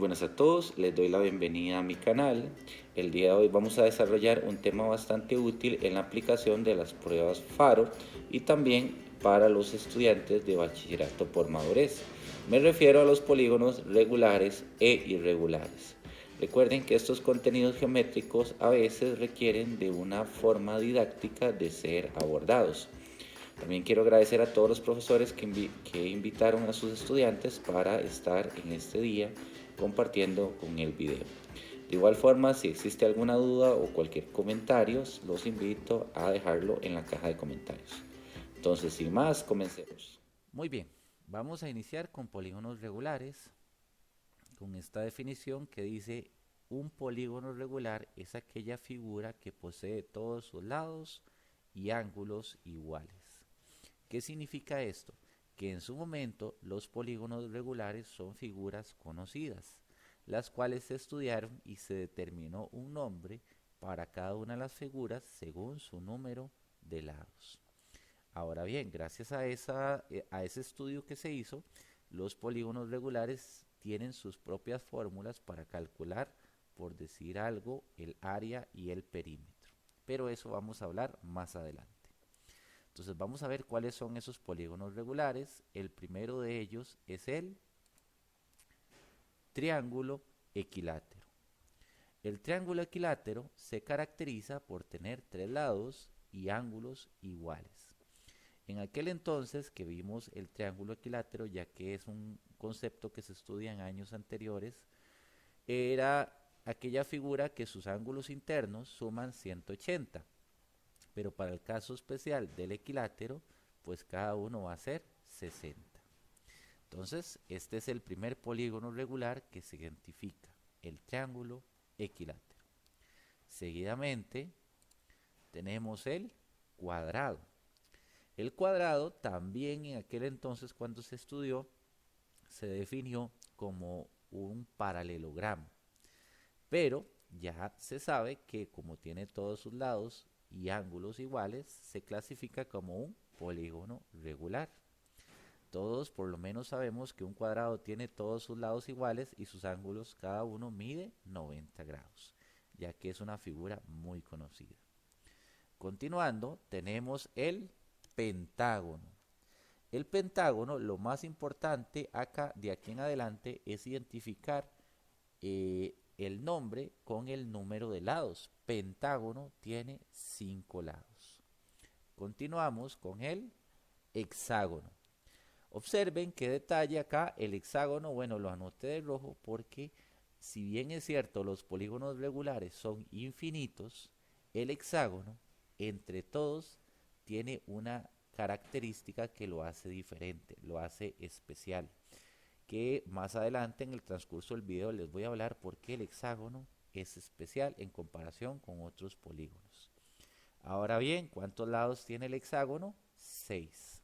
buenas a todos, les doy la bienvenida a mi canal. El día de hoy vamos a desarrollar un tema bastante útil en la aplicación de las pruebas FARO y también para los estudiantes de bachillerato por madurez. Me refiero a los polígonos regulares e irregulares. Recuerden que estos contenidos geométricos a veces requieren de una forma didáctica de ser abordados. También quiero agradecer a todos los profesores que invitaron a sus estudiantes para estar en este día compartiendo con el video. De igual forma, si existe alguna duda o cualquier comentario, los invito a dejarlo en la caja de comentarios. Entonces, sin más, comencemos. Muy bien, vamos a iniciar con polígonos regulares, con esta definición que dice: un polígono regular es aquella figura que posee todos sus lados y ángulos iguales. ¿Qué significa esto? Que en su momento los polígonos regulares son figuras conocidas, las cuales se estudiaron y se determinó un nombre para cada una de las figuras según su número de lados. Ahora bien, gracias a ese estudio que se hizo, los polígonos regulares tienen sus propias fórmulas para calcular, por decir algo, el área y el perímetro. Pero eso vamos a hablar más adelante. Entonces vamos a ver cuáles son esos polígonos regulares. El primero de ellos es el triángulo equilátero. El triángulo equilátero se caracteriza por tener tres lados y ángulos iguales. En aquel entonces que vimos el triángulo equilátero, ya que es un concepto que se estudia en años anteriores, era aquella figura que sus ángulos internos suman 180. Pero para el caso especial del equilátero, pues cada uno va a ser 60. Entonces, este es el primer polígono regular que se identifica, el triángulo equilátero. Seguidamente, tenemos el cuadrado. El cuadrado también en aquel entonces, cuando se estudió, se definió como un paralelogramo. Pero ya se sabe que como tiene todos sus lados y ángulos iguales, se clasifica como un polígono regular. Todos por lo menos sabemos que un cuadrado tiene todos sus lados iguales y sus ángulos cada uno mide 90 grados, ya que es una figura muy conocida. Continuando, tenemos el pentágono. El pentágono, lo más importante acá, de aquí en adelante, es identificar el nombre con el número de lados. Pentágono tiene 5 lados. Continuamos con el hexágono. Observen qué detalle acá, el hexágono, bueno, lo anoté de rojo porque si bien es cierto los polígonos regulares son infinitos, el hexágono entre todos tiene una característica que lo hace diferente, lo hace especial, que más adelante en el transcurso del video les voy a hablar por qué el hexágono es especial en comparación con otros polígonos. Ahora bien, ¿cuántos lados tiene el hexágono? 6.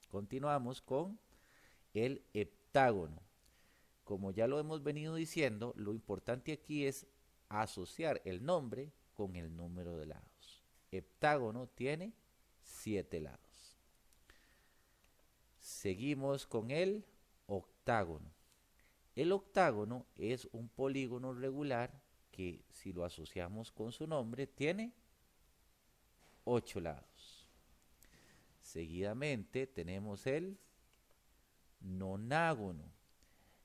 Continuamos con el heptágono. Como ya lo hemos venido diciendo, lo importante aquí es asociar el nombre con el número de lados. Heptágono tiene 7 lados. Seguimos con el octágono. El octágono es un polígono regular que, si lo asociamos con su nombre, tiene 8 lados. Seguidamente tenemos el nonágono.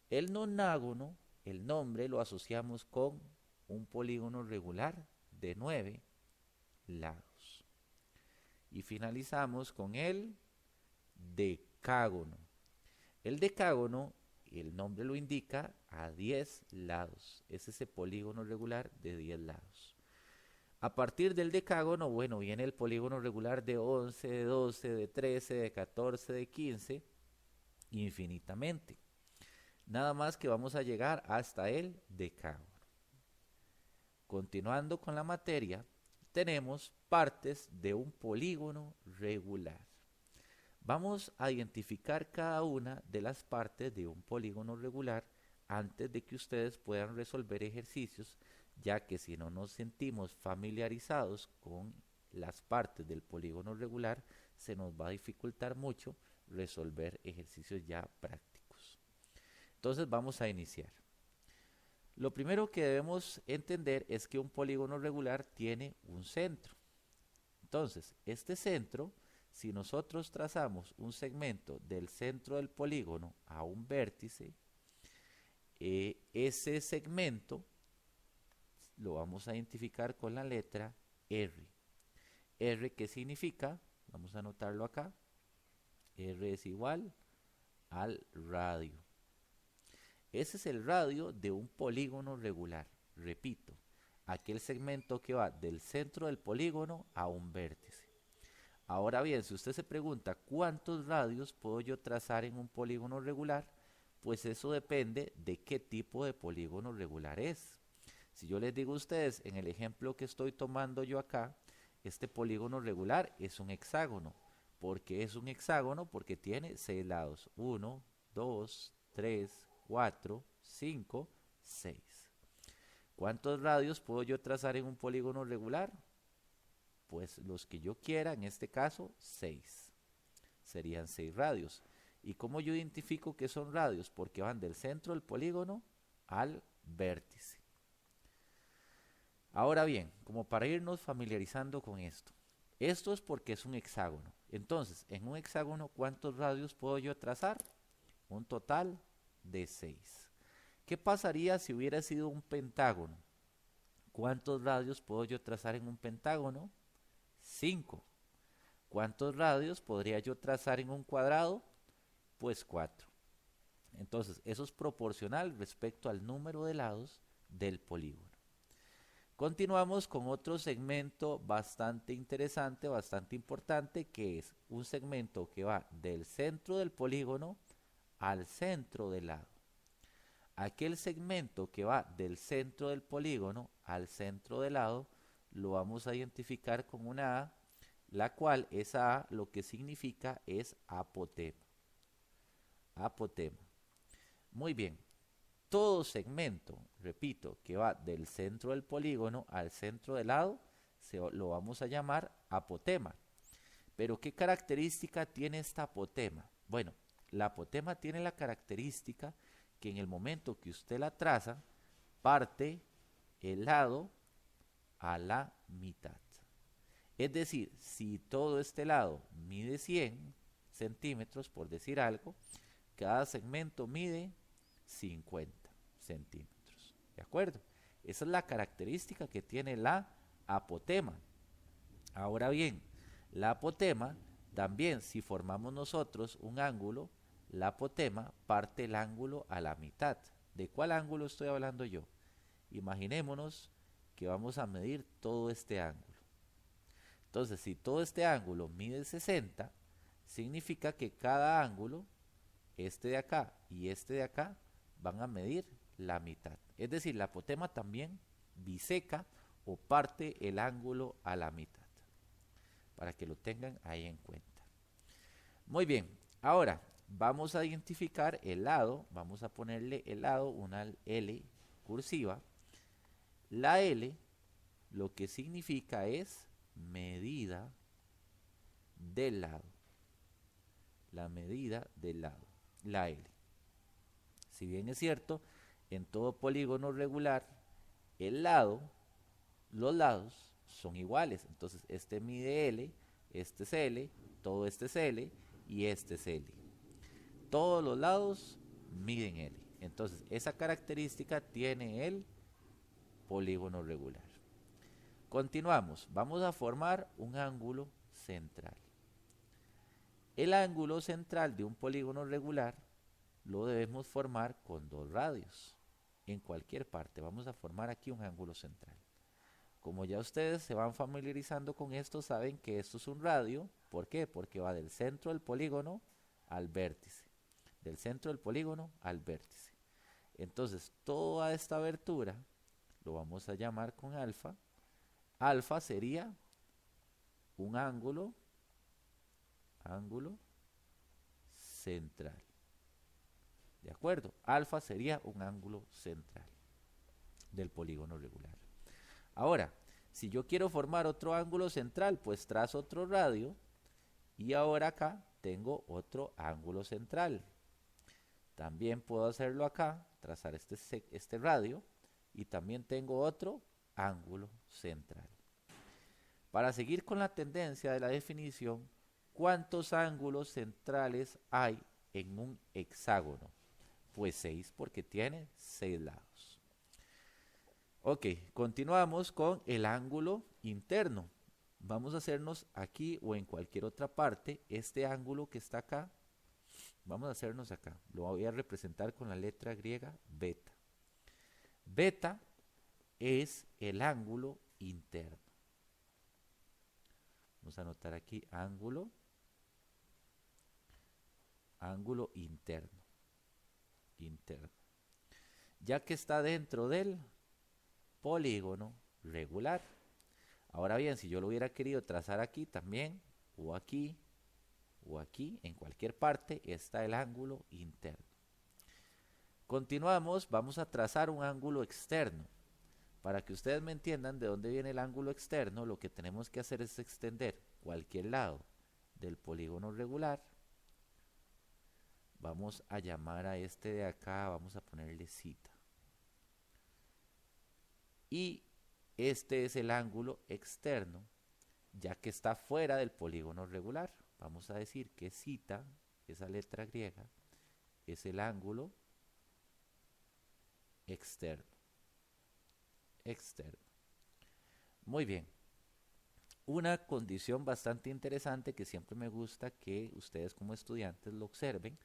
El nonágono, el nombre lo asociamos con un polígono regular de 9 lados. Y finalizamos con el decágono. El decágono, el nombre lo indica, a 10 lados. Es ese polígono regular de 10 lados. A partir del decágono, bueno, viene el polígono regular de 11, de 12, de 13, de 14, de 15, infinitamente. Nada más que vamos a llegar hasta el decágono. Continuando con la materia, tenemos partes de un polígono regular. Vamos a identificar cada una de las partes de un polígono regular antes de que ustedes puedan resolver ejercicios, ya que si no nos sentimos familiarizados con las partes del polígono regular, se nos va a dificultar mucho resolver ejercicios ya prácticos. Entonces vamos a iniciar. Lo primero que debemos entender es que un polígono regular tiene un centro. Entonces, este centro, si nosotros trazamos un segmento del centro del polígono a un vértice, ese segmento lo vamos a identificar con la letra R. R, ¿qué significa? Vamos a anotarlo acá. R es igual al radio. Ese es el radio de un polígono regular. Repito, aquel segmento que va del centro del polígono a un vértice. Ahora bien, si usted se pregunta cuántos radios puedo yo trazar en un polígono regular, pues eso depende de qué tipo de polígono regular es. Si yo les digo a ustedes, en el ejemplo que estoy tomando yo acá, este polígono regular es un hexágono. ¿Por qué es un hexágono? Porque tiene 6 lados. 1, 2, 3, 4, 5, 6. ¿Cuántos radios puedo yo trazar en un polígono regular? Pues los que yo quiera, en este caso 6. Serían 6 radios. ¿Y cómo yo identifico que son radios? Porque van del centro del polígono al vértice. Ahora bien, como para irnos familiarizando con esto. Esto es porque es un hexágono. Entonces, en un hexágono, ¿cuántos radios puedo yo trazar? Un total de 6. ¿Qué pasaría si hubiera sido un pentágono? ¿Cuántos radios puedo yo trazar en un pentágono? 5. ¿Cuántos radios podría yo trazar en un cuadrado? Pues 4. Entonces, eso es proporcional respecto al número de lados del polígono. Continuamos con otro segmento bastante interesante, bastante importante, que es un segmento que va del centro del polígono al centro del lado. Aquel segmento que va del centro del polígono al centro del lado lo vamos a identificar con una A, la cual esa A lo que significa es apotema. Apotema. Muy bien. Todo segmento, repito, que va del centro del polígono al centro del lado, lo vamos a llamar apotema. Pero ¿qué característica tiene esta apotema? Bueno, la apotema tiene la característica que en el momento que usted la traza, parte el lado a la mitad. Es decir, si todo este lado mide 100 centímetros, por decir algo, cada segmento mide 50 centímetros. ¿De acuerdo? Esa es la característica que tiene la apotema. Ahora bien, la apotema también, si formamos nosotros un ángulo, la apotema parte el ángulo a la mitad. ¿De cuál ángulo estoy hablando yo? Imaginémonos que vamos a medir todo este ángulo. Entonces, si todo este ángulo mide 60, significa que cada ángulo, este de acá y este de acá, van a medir la mitad. Es decir, la apotema también biseca o parte el ángulo a la mitad. Para que lo tengan ahí en cuenta. Muy bien, ahora vamos a identificar el lado, vamos a ponerle el lado, una L cursiva. La L lo que significa es medida del lado. La medida del lado, la L. Si bien es cierto, en todo polígono regular, el lado, los lados son iguales. Entonces, este mide L, este es L, todo este es L y este es L. Todos los lados miden L. Entonces, esa característica tiene el polígono regular. Continuamos. Vamos a formar un ángulo central. El ángulo central de un polígono regular lo debemos formar con 2 radios. En cualquier parte vamos a formar aquí un ángulo central. Como ya ustedes se van familiarizando con esto, saben que esto es un radio. ¿Por qué? Porque va del centro del polígono al vértice. Del centro del polígono al vértice. Entonces, toda esta abertura lo vamos a llamar con alfa. Alfa sería un ángulo central. ¿De acuerdo? Alfa sería un ángulo central del polígono regular. Ahora, si yo quiero formar otro ángulo central, pues trazo otro radio y ahora acá tengo otro ángulo central. También puedo hacerlo acá, trazar este radio y también tengo otro ángulo central. Para seguir con la tendencia de la definición, ¿cuántos ángulos centrales hay en un hexágono? Pues 6 porque tiene 6 lados. Ok, continuamos con el ángulo interno. Vamos a hacernos aquí o en cualquier otra parte este ángulo que está acá. Vamos a hacernos acá. Lo voy a representar con la letra griega beta. Beta es el ángulo interno. Vamos a anotar aquí ángulo interno. Ya que está dentro del polígono regular. Ahora bien, si yo lo hubiera querido trazar aquí también, o aquí, en cualquier parte, está el ángulo interno. Continuamos, vamos a trazar un ángulo externo. Para que ustedes me entiendan de dónde viene el ángulo externo, lo que tenemos que hacer es extender cualquier lado del polígono regular. Vamos a llamar a este de acá, vamos a ponerle cita. Y este es el ángulo externo, ya que está fuera del polígono regular. Vamos a decir que cita, esa letra griega, es el ángulo externo. Muy bien. Una condición bastante interesante que siempre me gusta que ustedes como estudiantes lo observen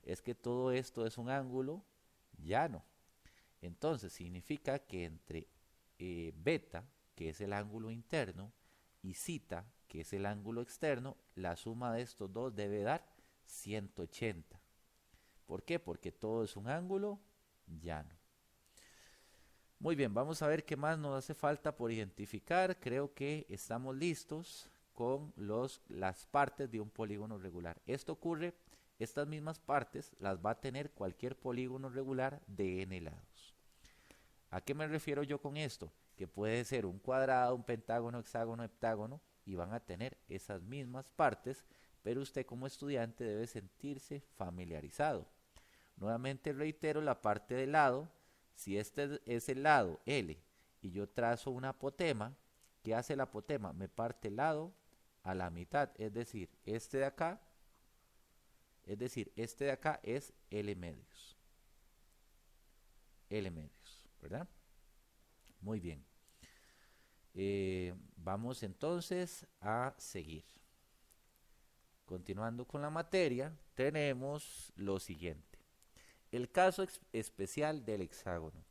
es que todo esto es un ángulo llano. Entonces significa que entre beta, que es el ángulo interno, y zeta, que es el ángulo externo, la suma de estos dos debe dar 180. ¿Por qué? Porque todo es un ángulo llano. Muy bien, vamos a ver qué más nos hace falta por identificar. Creo que estamos listos con las partes de un polígono regular. Estas mismas partes las va a tener cualquier polígono regular de n lados. ¿A qué me refiero yo con esto? Que puede ser un cuadrado, un pentágono, hexágono, heptágono, y van a tener esas mismas partes, pero usted como estudiante debe sentirse familiarizado. Nuevamente reitero la parte del lado. Si este es el lado L y yo trazo un apotema, ¿qué hace el apotema? Me parte el lado a la mitad, es decir, este de acá es L medios. ¿Verdad? Muy bien. Vamos entonces a seguir. Continuando con la materia, tenemos lo siguiente. El caso especial del hexágono.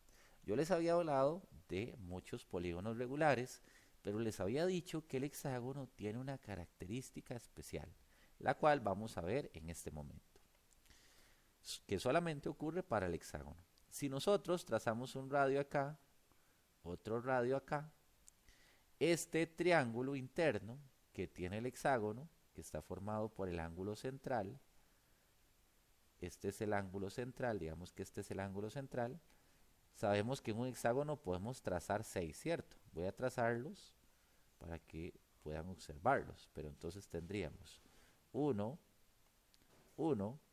Yo les había hablado de muchos polígonos regulares, pero les había dicho que el hexágono tiene una característica especial, la cual vamos a ver en este momento, que solamente ocurre para el hexágono. Si nosotros trazamos un radio acá, otro radio acá, este triángulo interno que tiene el hexágono, que está formado por el ángulo central, este es el ángulo central, digamos que este es el ángulo central. Sabemos que en un hexágono podemos trazar 6, ¿cierto? Voy a trazarlos para que puedan observarlos, pero entonces tendríamos 1,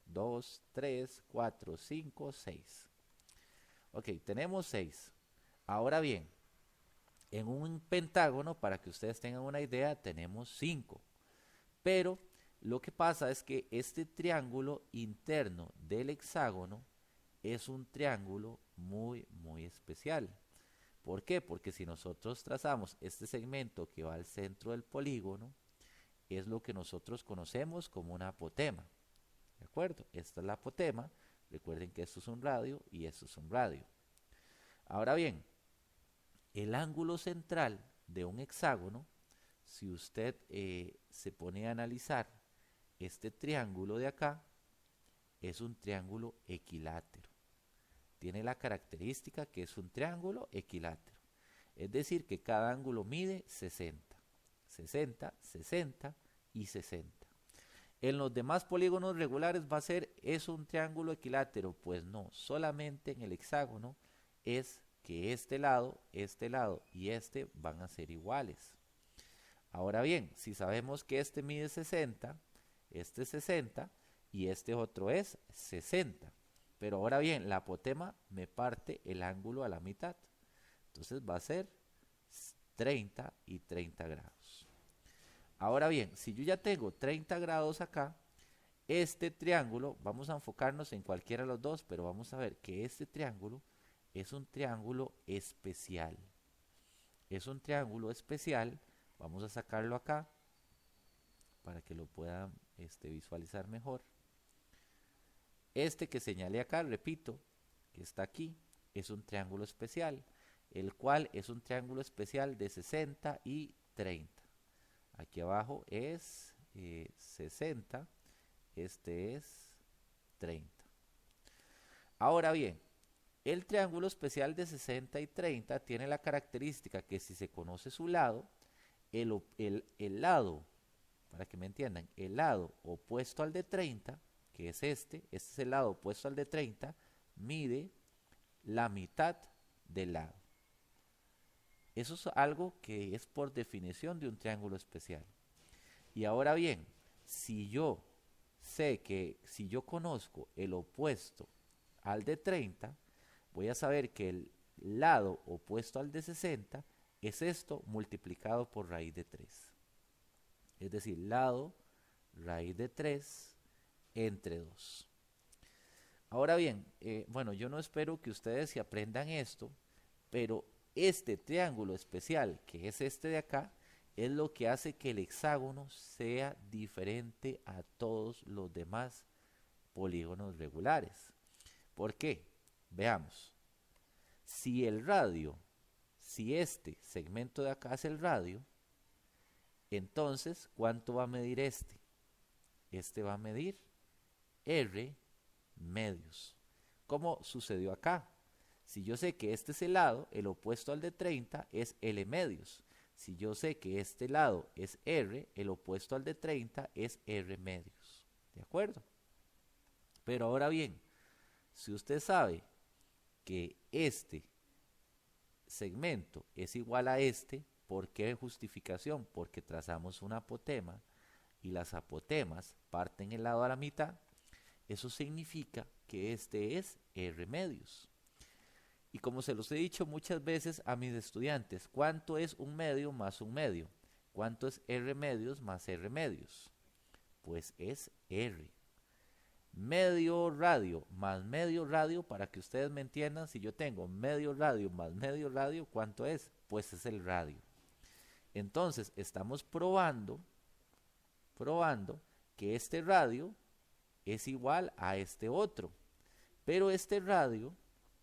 2, 3, 4, 5, 6. Ok, tenemos 6. Ahora bien, en un pentágono, para que ustedes tengan una idea, tenemos 5. Pero lo que pasa es que este triángulo interno del hexágono es un triángulo muy, muy especial. ¿Por qué? Porque si nosotros trazamos este segmento que va al centro del polígono, es lo que nosotros conocemos como un apotema. ¿De acuerdo? Esta es la apotema. Recuerden que esto es un radio y esto es un radio. Ahora bien, el ángulo central de un hexágono, si usted se pone a analizar este triángulo de acá, es un triángulo equilátero. Tiene la característica que es un triángulo equilátero. Es decir, que cada ángulo mide 60, 60, 60 y 60. En los demás polígonos regulares ¿es un triángulo equilátero? Pues no, solamente en el hexágono es que este lado y este van a ser iguales. Ahora bien, si sabemos que este mide 60, este es 60 y este otro es 60. Pero ahora bien, la apotema me parte el ángulo a la mitad. Entonces va a ser 30 y 30 grados. Ahora bien, si yo ya tengo 30 grados acá, este triángulo, vamos a enfocarnos en cualquiera de los dos, pero vamos a ver que este triángulo es un triángulo especial. Es un triángulo especial. Vamos a sacarlo acá para que lo puedan visualizar mejor. Este que señalé acá, repito, que está aquí, es un triángulo especial, el cual es un triángulo especial de 60 y 30. Aquí abajo es 60, este es 30. Ahora bien, el triángulo especial de 60 y 30 tiene la característica que si se conoce su lado, el lado, para que me entiendan, el lado opuesto al de 30, que es este es el lado opuesto al de 30, mide la mitad del lado. Eso es algo que es por definición de un triángulo especial. Y ahora bien, si yo sé que si yo conozco el opuesto al de 30, voy a saber que el lado opuesto al de 60 es esto multiplicado por raíz de 3. Es decir, lado raíz de 3 entre 2. Ahora bien, bueno, yo no espero que ustedes se aprendan esto, pero este triángulo especial, que es este de acá, es lo que hace que el hexágono sea diferente a todos los demás polígonos regulares. ¿Por qué? Veamos. Si el radio, si este segmento de acá es el radio, entonces, ¿cuánto va a medir este? Este va a medir R medios. ¿Cómo sucedió acá? Si yo sé que este es el lado, el opuesto al de 30 es L medios. Si yo sé que este lado es R, el opuesto al de 30 es R medios. ¿De acuerdo? Pero ahora bien, si usted sabe que este segmento es igual a este, ¿por qué justificación? Porque trazamos un apotema y las apotemas parten el lado a la mitad. Eso significa que este es R medios. Y como se los he dicho muchas veces a mis estudiantes, ¿cuánto es un medio más un medio? ¿Cuánto es R medios más R medios? Pues es R. Medio radio más medio radio, para que ustedes me entiendan, si yo tengo medio radio más medio radio, ¿cuánto es? Pues es el radio. Entonces estamos probando que este radio es igual a este otro. Pero este radio,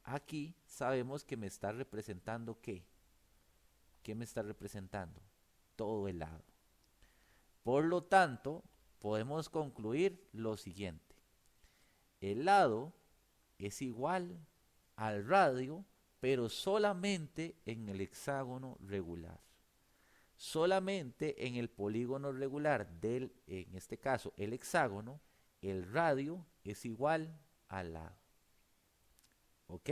aquí sabemos que me está representando ¿qué? ¿Qué me está representando? Todo el lado. Por lo tanto, podemos concluir lo siguiente. El lado es igual al radio, pero solamente en el hexágono regular. Solamente en el polígono regular del, en este caso, el hexágono, el radio es igual al lado. ¿Ok?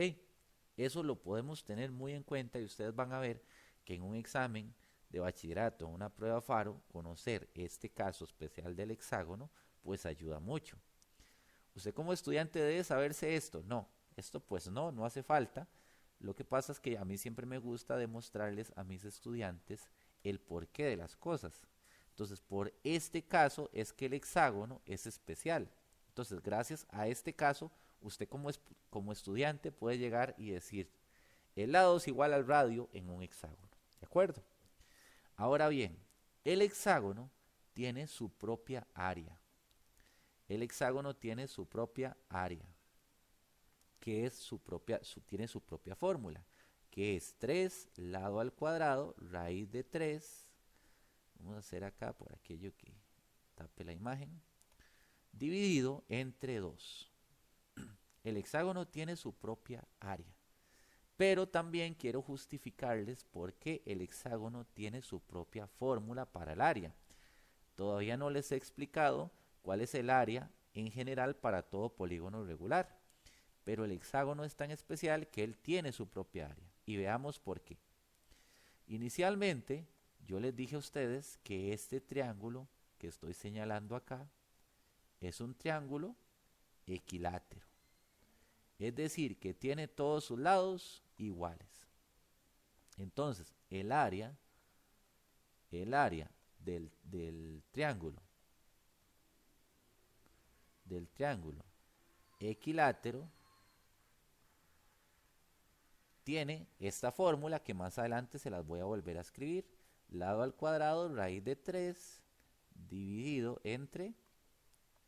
Eso lo podemos tener muy en cuenta y ustedes van a ver que en un examen de bachillerato, una prueba Faro, conocer este caso especial del hexágono, pues ayuda mucho. Usted como estudiante debe saberse esto. No, esto pues no hace falta. Lo que pasa es que a mí siempre me gusta demostrarles a mis estudiantes el porqué de las cosas. Entonces, por este caso es que el hexágono es especial. Entonces, gracias a este caso, usted como estudiante puede llegar y decir, el lado es igual al radio en un hexágono. ¿De acuerdo? Ahora bien, el hexágono tiene su propia área. El hexágono tiene su propia área, que es tiene su propia fórmula, que es 3 lado al cuadrado, raíz de 3. Vamos a hacer acá por aquello que tape la imagen, dividido entre 2. El hexágono tiene su propia área, pero también quiero justificarles por qué el hexágono tiene su propia fórmula para el área. Todavía no les he explicado cuál es el área en general para todo polígono regular, pero el hexágono es tan especial que él tiene su propia área. Y veamos por qué. Inicialmente, yo les dije a ustedes que este triángulo que estoy señalando acá es un triángulo equilátero. Es decir, que tiene todos sus lados iguales. Entonces, el área del triángulo equilátero tiene esta fórmula que más adelante se las voy a volver a escribir. Lado al cuadrado, raíz de 3 dividido entre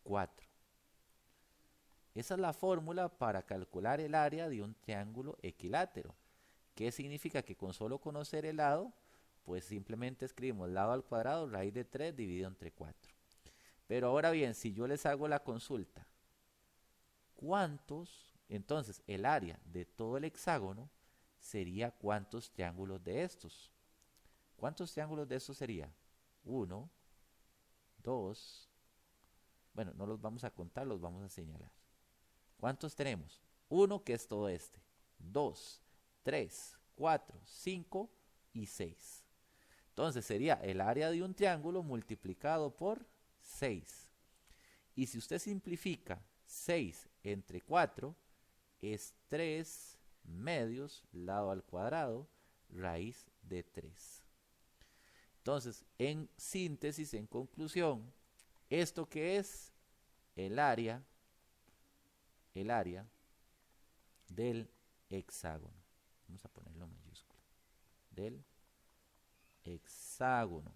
4. Esa es la fórmula para calcular el área de un triángulo equilátero. ¿Qué significa? Que con solo conocer el lado, pues simplemente escribimos lado al cuadrado, raíz de 3 dividido entre 4. Pero ahora bien, si yo les hago la consulta, ¿cuántos? Entonces, el área de todo el hexágono sería ¿cuántos triángulos de estos? ¿Cuántos triángulos de estos sería? 1, 2, bueno, no los vamos a contar, los vamos a señalar. ¿Cuántos tenemos? 1, que es todo este. 2, 3, 4, 5 y 6. Entonces sería el área de un triángulo multiplicado por 6. Y si usted simplifica 6 entre 4, es 3 medios, lado al cuadrado, raíz de 3. Entonces, en síntesis, en conclusión, ¿esto qué es? El área del hexágono. Vamos a ponerlo en mayúscula. Del hexágono.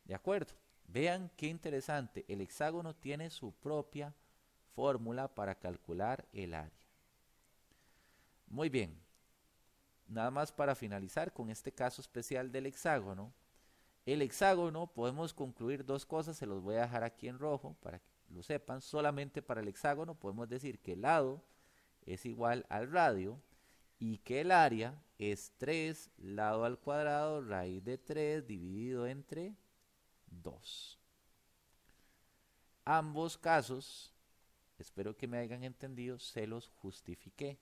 ¿De acuerdo? Vean qué interesante. El hexágono tiene su propia fórmula para calcular el área. Muy bien. Nada más para finalizar con este caso especial del hexágono. El hexágono podemos concluir dos cosas, se los voy a dejar aquí en rojo para que lo sepan. Solamente para el hexágono podemos decir que el lado es igual al radio y que el área es 3 lado al cuadrado raíz de 3 dividido entre 2. Ambos casos, espero que me hayan entendido, se los justifiqué,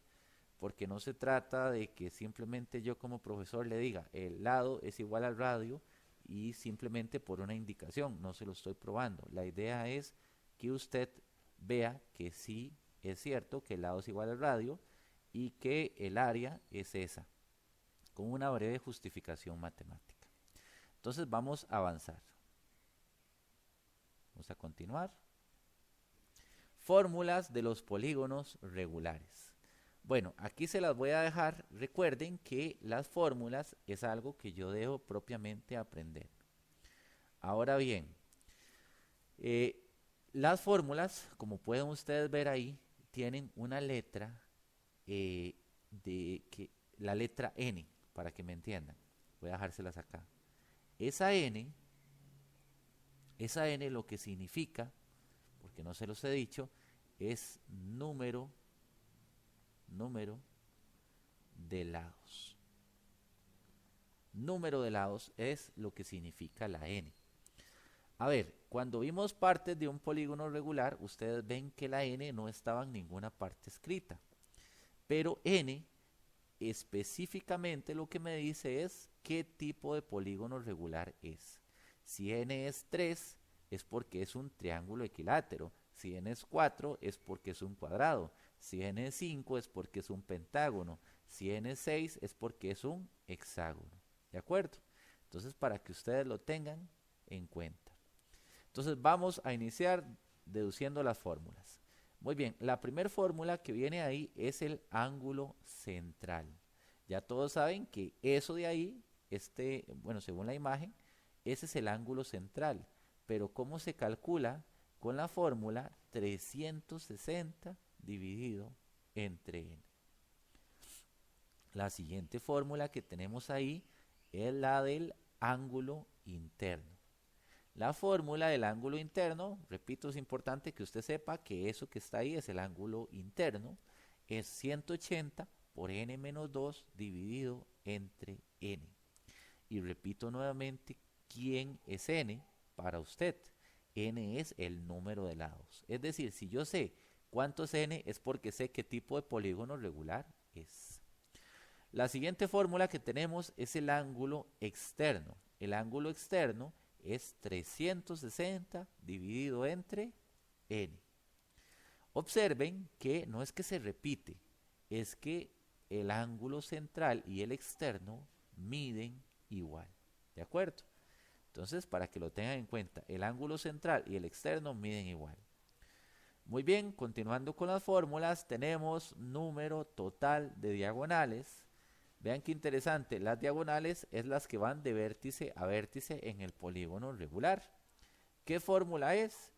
porque no se trata de que simplemente yo como profesor le diga el lado es igual al radio y simplemente por una indicación, no se lo estoy probando. La idea es que usted vea que sí es cierto que el lado es igual al radio y que el área es esa, con una breve justificación matemática. Entonces vamos a avanzar. Vamos a continuar. Fórmulas de los polígonos regulares. Bueno, aquí se las voy a dejar. Recuerden que las fórmulas es algo que yo debo propiamente aprender. Ahora bien, las fórmulas, como pueden ustedes ver ahí, tienen una letra la letra N, para que me entiendan. Voy a dejárselas acá. Esa N lo que significa, porque no se los he dicho, es número de lados. Número de lados es lo que significa la N. A ver, cuando vimos partes de un polígono regular, ustedes ven que la N no estaba en ninguna parte escrita. Pero N específicamente lo que me dice es qué tipo de polígono regular es. Si N es 3 es porque es un triángulo equilátero. Si N es 4 es porque es un cuadrado. Si N es 5 es porque es un pentágono. Si N es 6 es porque es un hexágono. ¿De acuerdo? Entonces, para que ustedes lo tengan en cuenta. Entonces, vamos a iniciar deduciendo las fórmulas. Muy bien, la primera fórmula que viene ahí es el ángulo central. Ya todos saben que eso de ahí, bueno, según la imagen, ese es el ángulo central. Pero ¿cómo se calcula? Con la fórmula 360 dividido entre n. La siguiente fórmula que tenemos ahí es la del ángulo interno. La fórmula del ángulo interno, repito, es importante que usted sepa que eso que está ahí es el ángulo interno, es 180 por n menos 2 dividido entre n. Y repito nuevamente, ¿quién es n para usted? N es el número de lados. Es decir, si yo sé cuánto es n, es porque sé qué tipo de polígono regular es. La siguiente fórmula que tenemos es el ángulo externo. El ángulo externo es 360 dividido entre n. Observen que no es que se repite, es que el ángulo central y el externo miden igual. ¿De acuerdo? Entonces, para que lo tengan en cuenta, el ángulo central y el externo miden igual. Muy bien, continuando con las fórmulas, tenemos número total de diagonales. Vean qué interesante, las diagonales es las que van de vértice a vértice en el polígono regular. ¿Qué fórmula es?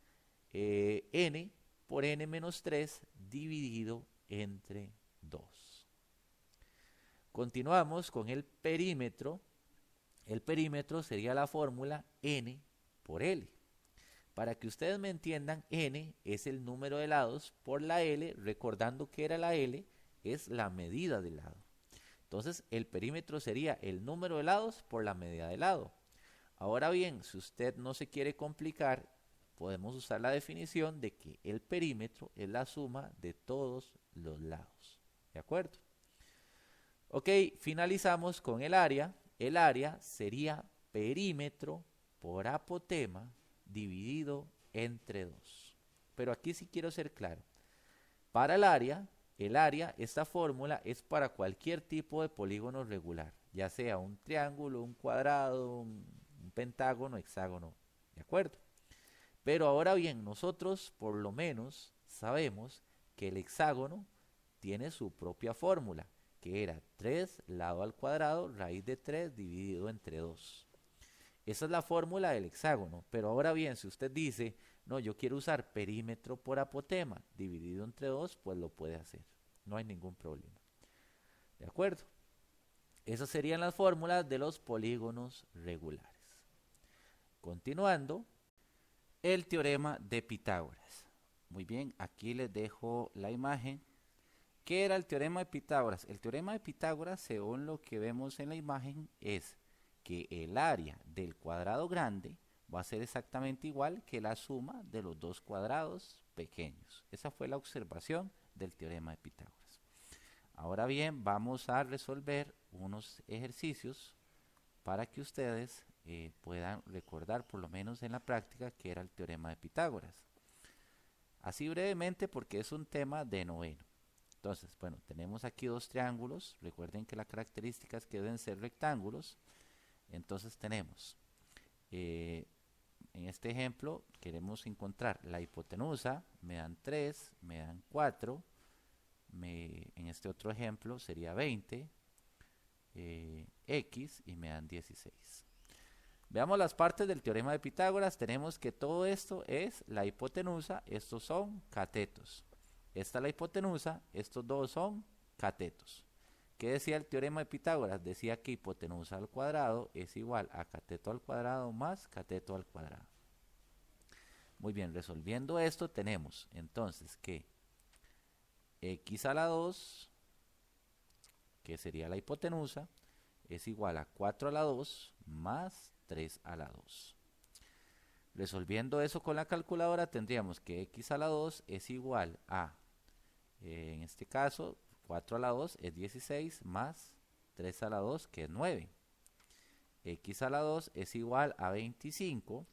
N por n menos 3 dividido entre 2. Continuamos con el perímetro. El perímetro sería la fórmula n por L. Para que ustedes me entiendan, n es el número de lados por la L, recordando que era la L, es la medida del lado. Entonces, el perímetro sería el número de lados por la medida de lado. Ahora bien, si usted no se quiere complicar, podemos usar la definición de que el perímetro es la suma de todos los lados. ¿De acuerdo? Ok, finalizamos con el área. El área sería perímetro por apotema dividido entre 2. Pero aquí sí quiero ser claro. Para el área, esta fórmula es para cualquier tipo de polígono regular, ya sea un triángulo, un cuadrado, un pentágono, hexágono. ¿De acuerdo? Pero ahora bien, nosotros por lo menos sabemos que el hexágono tiene su propia fórmula, que era 3 lado al cuadrado, raíz de 3 dividido entre 2. Esa es la fórmula del hexágono. Pero ahora bien, si usted dice, no, yo quiero usar perímetro por apotema dividido entre 2, pues lo puede hacer. No hay ningún problema. ¿De acuerdo? Esas serían las fórmulas de los polígonos regulares. Continuando, el teorema de Pitágoras. Muy bien, aquí les dejo la imagen. ¿Qué era el teorema de Pitágoras? El teorema de Pitágoras, según lo que vemos en la imagen, es que el área del cuadrado grande va a ser exactamente igual que la suma de los dos cuadrados pequeños. Esa fue la observación del teorema de Pitágoras. Ahora bien, vamos a resolver unos ejercicios para que ustedes puedan recordar, por lo menos en la práctica, qué era el teorema de Pitágoras. Así brevemente, porque es un tema de noveno. Entonces, bueno, tenemos aquí dos triángulos. Recuerden que la característica es que deben ser rectángulos. Entonces tenemos, en este ejemplo, queremos encontrar la hipotenusa. Me dan 3, me dan 4. En este otro ejemplo sería 20, x, y me dan 16. Veamos las partes del teorema de Pitágoras. Tenemos que todo esto es la hipotenusa. Estos son catetos. Esta es la hipotenusa. Estos dos son catetos. ¿Qué decía el teorema de Pitágoras? Decía que hipotenusa al cuadrado es igual a cateto al cuadrado más cateto al cuadrado. Muy bien, resolviendo esto tenemos entonces que x a la 2, que sería la hipotenusa, es igual a 4 a la 2 más 3 a la 2. Resolviendo eso con la calculadora tendríamos que x a la 2 es igual a, en este caso, 4 a la 2 es 16 más 3 a la 2, que es 9. X a la 2 es igual a 25.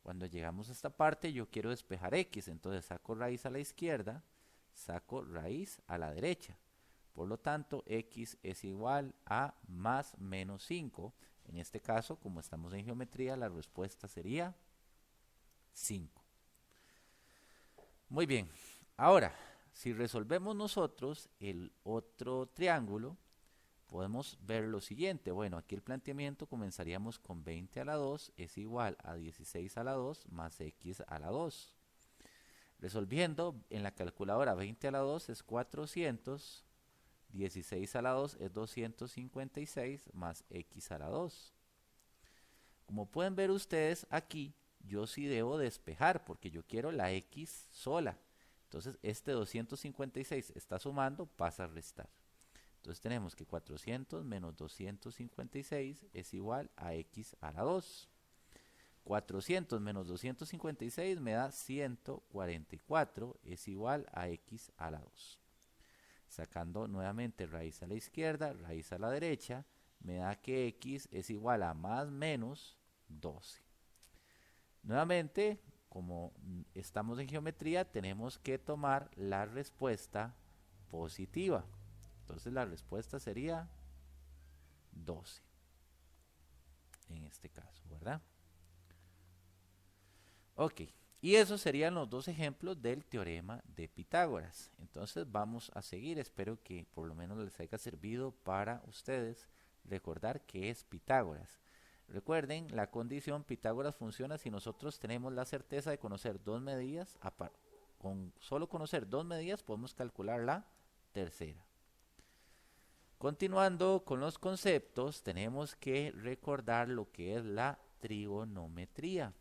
Cuando llegamos a esta parte yo quiero despejar x, entonces saco raíz a la izquierda, saco raíz a la derecha. Por lo tanto, x es igual a más menos 5. En este caso, como estamos en geometría, la respuesta sería 5. Muy bien. Ahora, si resolvemos nosotros el otro triángulo, podemos ver lo siguiente. Bueno, aquí el planteamiento comenzaríamos con 20 a la 2 es igual a 16 a la 2 más x a la 2. Resolviendo en la calculadora, 20 a la 2 es 400, 16 a la 2 es 256 más x a la 2. Como pueden ver ustedes aquí, yo sí debo despejar porque yo quiero la x sola. Entonces este 256 está sumando, pasa a restar. Entonces tenemos que 400 menos 256 es igual a x a la 2. 400 menos 256 me da 144, es igual a x a la 2. Sacando nuevamente raíz a la izquierda, raíz a la derecha, me da que x es igual a más menos 12. Nuevamente, como estamos en geometría, tenemos que tomar la respuesta positiva. Entonces la respuesta sería 12 en este caso, ¿verdad? Ok, y esos serían los dos ejemplos del teorema de Pitágoras. Entonces vamos a seguir, espero que por lo menos les haya servido para ustedes recordar qué es Pitágoras. Recuerden, la condición Pitágoras funciona si nosotros tenemos la certeza de conocer dos medidas. Con solo conocer dos medidas podemos calcular la tercera. Continuando con los conceptos, tenemos que recordar lo que es la trigonometría.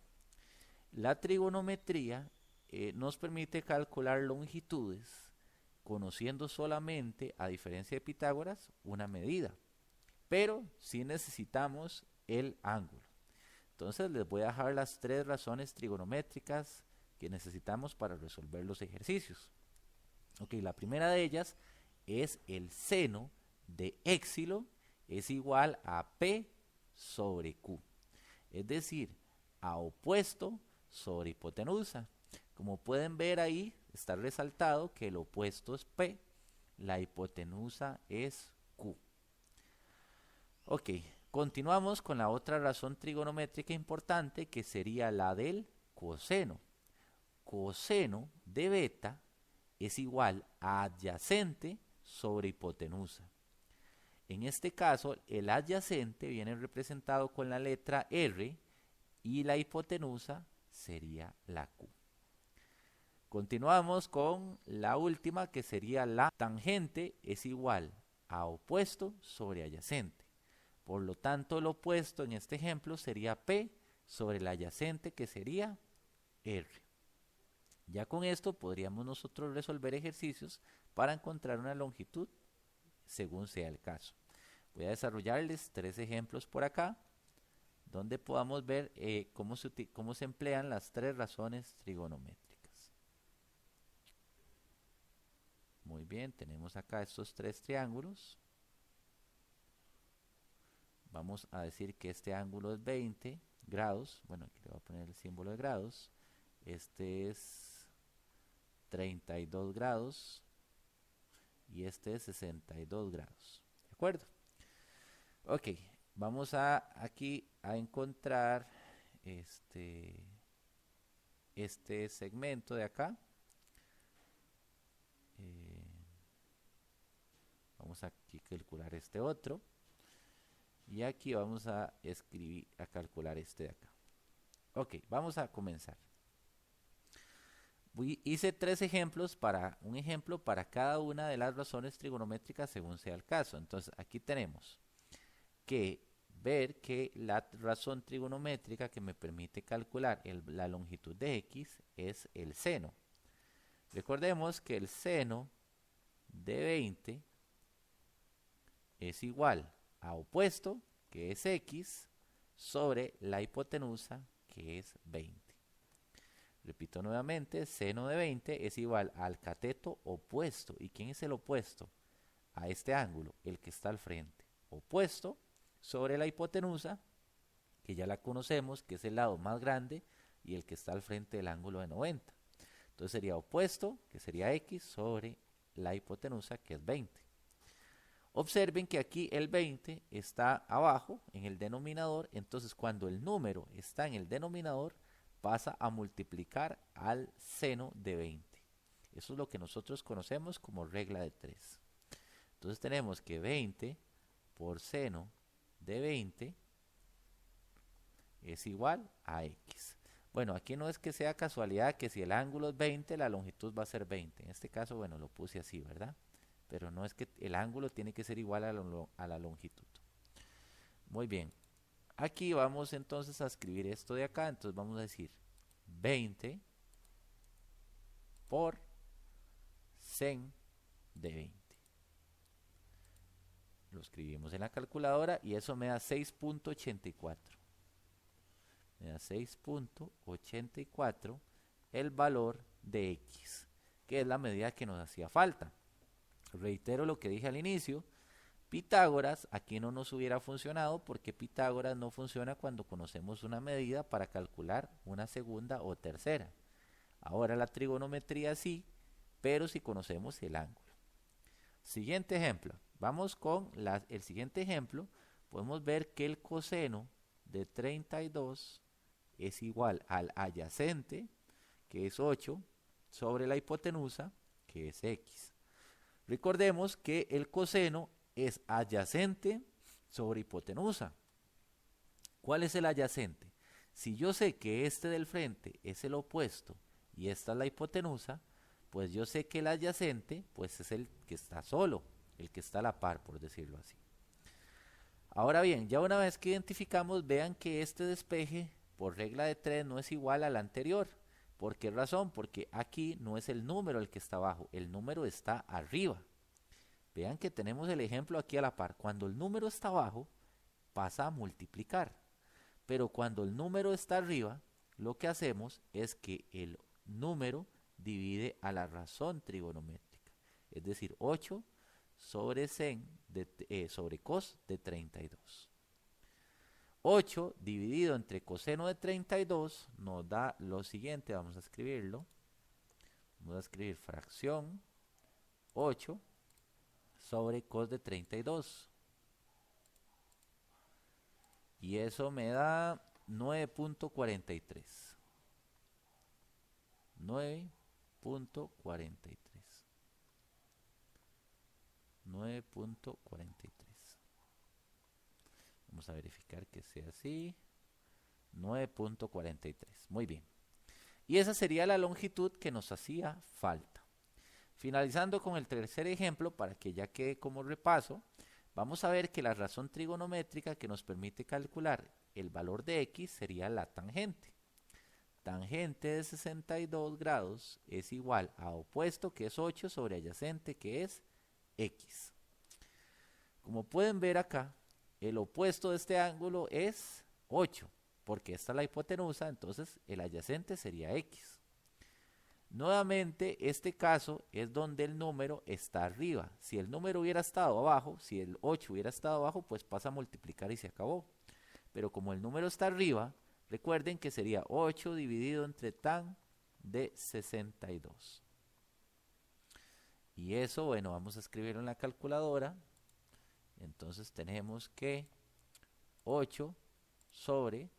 La trigonometría nos permite calcular longitudes conociendo solamente, a diferencia de Pitágoras, una medida. Pero sí necesitamos el ángulo. Entonces les voy a dejar las tres razones trigonométricas que necesitamos para resolver los ejercicios. Ok, la primera de ellas es el seno de éxilo es igual a P sobre Q. Es decir, a opuesto sobre hipotenusa. Como pueden ver ahí, está resaltado que el opuesto es P, la hipotenusa es Q. Ok, continuamos con la otra razón trigonométrica importante que sería la del coseno. Coseno de beta es igual a adyacente sobre hipotenusa. En este caso, el adyacente viene representado con la letra R y la hipotenusa sería la Q. Continuamos con la última, que sería la tangente es igual a opuesto sobre adyacente. Por lo tanto, el opuesto en este ejemplo sería P sobre el adyacente, que sería R. Ya con esto podríamos nosotros resolver ejercicios para encontrar una longitud según sea el caso. Voy a desarrollarles tres ejemplos por acá, donde podamos ver cómo se emplean las tres razones trigonométricas. Muy bien, tenemos acá estos tres triángulos. Vamos a decir que este ángulo es 20 grados. Bueno, aquí le voy a poner el símbolo de grados. Este es 32 grados y este es 62 grados. ¿De acuerdo? Ok, vamos aquí a encontrar este segmento de acá. Vamos aquí a calcular este otro. Y aquí vamos a calcular este de acá. Ok, vamos a comenzar. Hice tres ejemplos un ejemplo para cada una de las razones trigonométricas según sea el caso. Entonces aquí tenemos que ver que la razón trigonométrica que me permite calcular la longitud de X es el seno. Recordemos que el seno de 20 es igual a opuesto, que es X, sobre la hipotenusa, que es 20. Repito nuevamente, seno de 20 es igual al cateto opuesto. ¿Y quién es el opuesto? A este ángulo, el que está al frente. Opuesto sobre la hipotenusa, que ya la conocemos, que es el lado más grande, y el que está al frente del ángulo de 90. Entonces sería opuesto, que sería X, sobre la hipotenusa, que es 20. Observen que aquí el 20 está abajo en el denominador, entonces cuando el número está en el denominador pasa a multiplicar al seno de 20. Eso es lo que nosotros conocemos como regla de 3. Entonces tenemos que 20 por seno de 20 es igual a X. Bueno, aquí no es que sea casualidad que si el ángulo es 20, la longitud va a ser 20. En este caso, bueno, lo puse así, ¿verdad? Pero no es que el ángulo tiene que ser igual a la longitud. Muy bien. Aquí vamos entonces a escribir esto de acá. Entonces vamos a decir 20 por sen de 20. Lo escribimos en la calculadora y eso me da 6.84. Me da 6.84 el valor de X, que es la medida que nos hacía falta. Reitero lo que dije al inicio, Pitágoras aquí no nos hubiera funcionado porque Pitágoras no funciona cuando conocemos una medida para calcular una segunda o tercera. Ahora la trigonometría sí, pero si conocemos el ángulo. Siguiente ejemplo. Vamos con el siguiente ejemplo. Podemos ver que el coseno de 32 es igual al adyacente, que es 8, sobre la hipotenusa, que es x. Recordemos que el coseno es adyacente sobre hipotenusa. ¿Cuál es el adyacente? Si yo sé que este del frente es el opuesto y esta es la hipotenusa, pues yo sé que el adyacente pues es el que está solo, el que está a la par, por decirlo así. Ahora bien, ya una vez que identificamos, vean que este despeje por regla de 3 no es igual al anterior. ¿Por qué razón? Porque aquí no es el número el que está abajo, el número está arriba. Vean que tenemos el ejemplo aquí a la par. Cuando el número está abajo, pasa a multiplicar. Pero cuando el número está arriba, lo que hacemos es que el número divide a la razón trigonométrica. Es decir, 8 sobre, sobre cos de 32. 8 dividido entre coseno de 32 nos da lo siguiente. Vamos a escribirlo. Vamos a escribir fracción 8 sobre cos de 32. Y eso me da 9.43. 9.43. 9.43. Vamos a verificar que sea así. 9.43. Muy bien. Y esa sería la longitud que nos hacía falta. Finalizando con el tercer ejemplo, para que ya quede como repaso, vamos a ver que la razón trigonométrica que nos permite calcular el valor de x sería la tangente. Tangente de 62 grados es igual a opuesto, que es 8, sobre adyacente, que es x. Como pueden ver acá, el opuesto de este ángulo es 8, porque esta es la hipotenusa, entonces el adyacente sería x. Nuevamente, este caso es donde el número está arriba. Si el número hubiera estado abajo, si el 8 hubiera estado abajo, pues pasa a multiplicar y se acabó. Pero como el número está arriba, recuerden que sería 8 dividido entre tan de 62. Y eso, bueno, vamos a escribirlo en la calculadora. Entonces tenemos que 8 sobre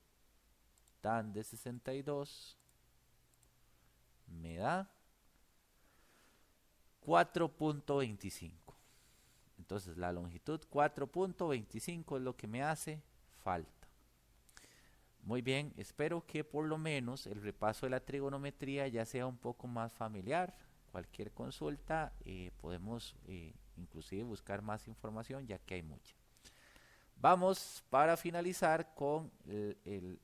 tan de 62 me da 4.25. Entonces la longitud 4.25 es lo que me hace falta. Muy bien, espero que por lo menos el repaso de la trigonometría ya sea un poco más familiar. Cualquier consulta podemos inclusive buscar más información, ya que hay mucha. Vamos para finalizar con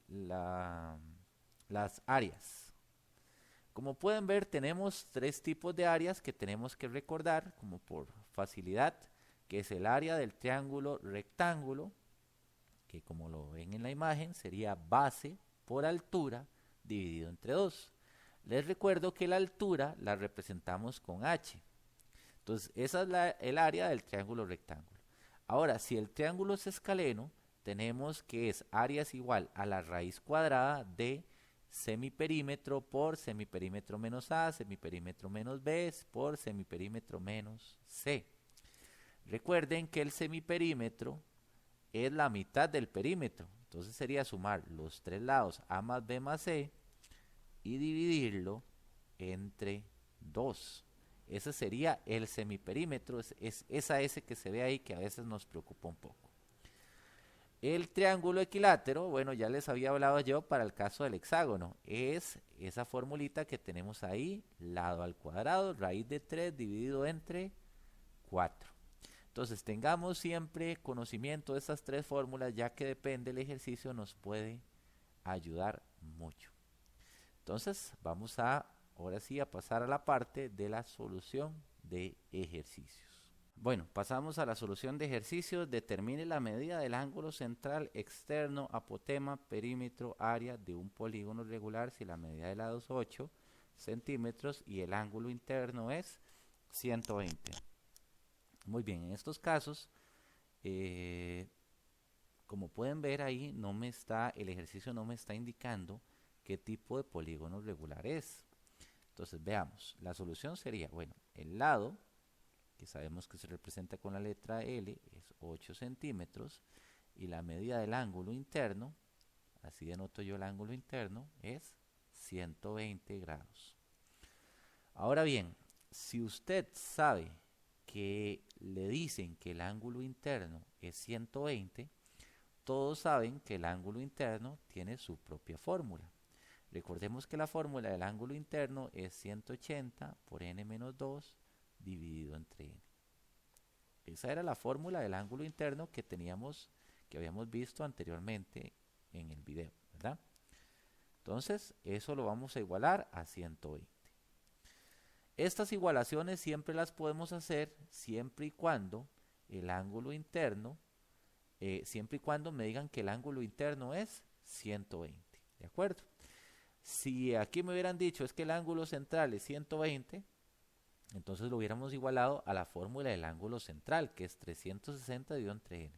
las áreas. Como pueden ver, tenemos tres tipos de áreas que tenemos que recordar como por facilidad, que es el área del triángulo rectángulo, que como lo ven en la imagen sería base por altura dividido entre 2. Les recuerdo que la altura la representamos con h. Entonces esa es el área del triángulo rectángulo. Ahora, si el triángulo es escaleno, tenemos que es área es igual a la raíz cuadrada de semiperímetro por semiperímetro menos A, semiperímetro menos B por semiperímetro menos C. Recuerden que el semiperímetro es la mitad del perímetro. Entonces sería sumar los tres lados A más B más C y dividirlo entre 2. Ese sería el semiperímetro, es esa S que se ve ahí que a veces nos preocupa un poco. El triángulo equilátero, bueno, ya les había hablado yo para el caso del hexágono, es esa formulita que tenemos ahí, lado al cuadrado, raíz de 3 dividido entre 4. Entonces tengamos siempre conocimiento de estas tres fórmulas, ya que depende del ejercicio, nos puede ayudar mucho. Entonces vamos ahora sí a pasar a la parte de la solución de ejercicios. Bueno, pasamos a la solución de ejercicios. Determine la medida del ángulo central externo, apotema, perímetro, área de un polígono regular si la medida de lado es 8 centímetros y el ángulo interno es 120. Muy bien, en estos casos, como pueden ver ahí, el ejercicio no me está indicando qué tipo de polígono regular es. Entonces veamos, la solución sería, bueno, el lado que sabemos que se representa con la letra L, es 8 centímetros, y la medida del ángulo interno, así denoto yo el ángulo interno, es 120 grados. Ahora bien, si usted sabe que le dicen que el ángulo interno es 120, todos saben que el ángulo interno tiene su propia fórmula. Recordemos que la fórmula del ángulo interno es 180 por n menos 2 dividido entre n. Esa era la fórmula del ángulo interno que habíamos visto anteriormente en el video, ¿verdad? Entonces, eso lo vamos a igualar a 120. Estas igualaciones siempre las podemos hacer siempre y cuando el ángulo interno, siempre y cuando me digan que el ángulo interno es 120, ¿de acuerdo? Si aquí me hubieran dicho es que el ángulo central es 120, entonces lo hubiéramos igualado a la fórmula del ángulo central, que es 360 dividido entre n.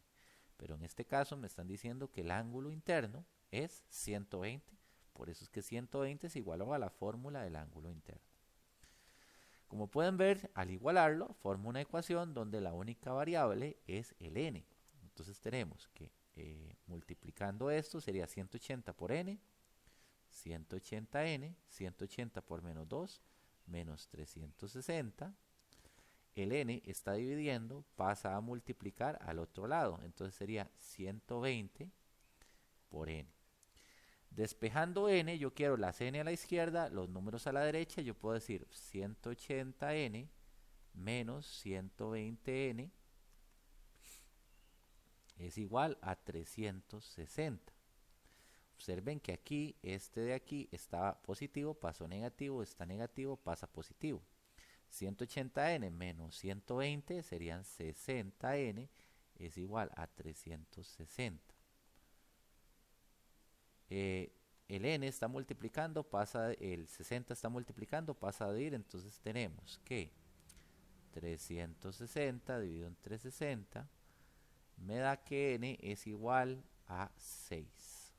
Pero en este caso me están diciendo que el ángulo interno es 120, por eso es que 120 se igualó a la fórmula del ángulo interno. Como pueden ver, al igualarlo, forma una ecuación donde la única variable es el n. Entonces tenemos que multiplicando esto sería 180 por n, 180n, 180 por menos 2, menos 360. El n está dividiendo, pasa a multiplicar al otro lado. Entonces sería 120 por n. Despejando n, yo quiero las n a la izquierda, los números a la derecha. Yo puedo decir 180n menos 120n es igual a 360. Observen que aquí, este de aquí estaba positivo, pasó negativo, está negativo, pasa positivo. 180n menos 120 serían 60n, es igual a 360. El n está multiplicando, el 60 está multiplicando, pasa a dividir, entonces tenemos que 360 dividido entre 60 me da que n es igual a 6.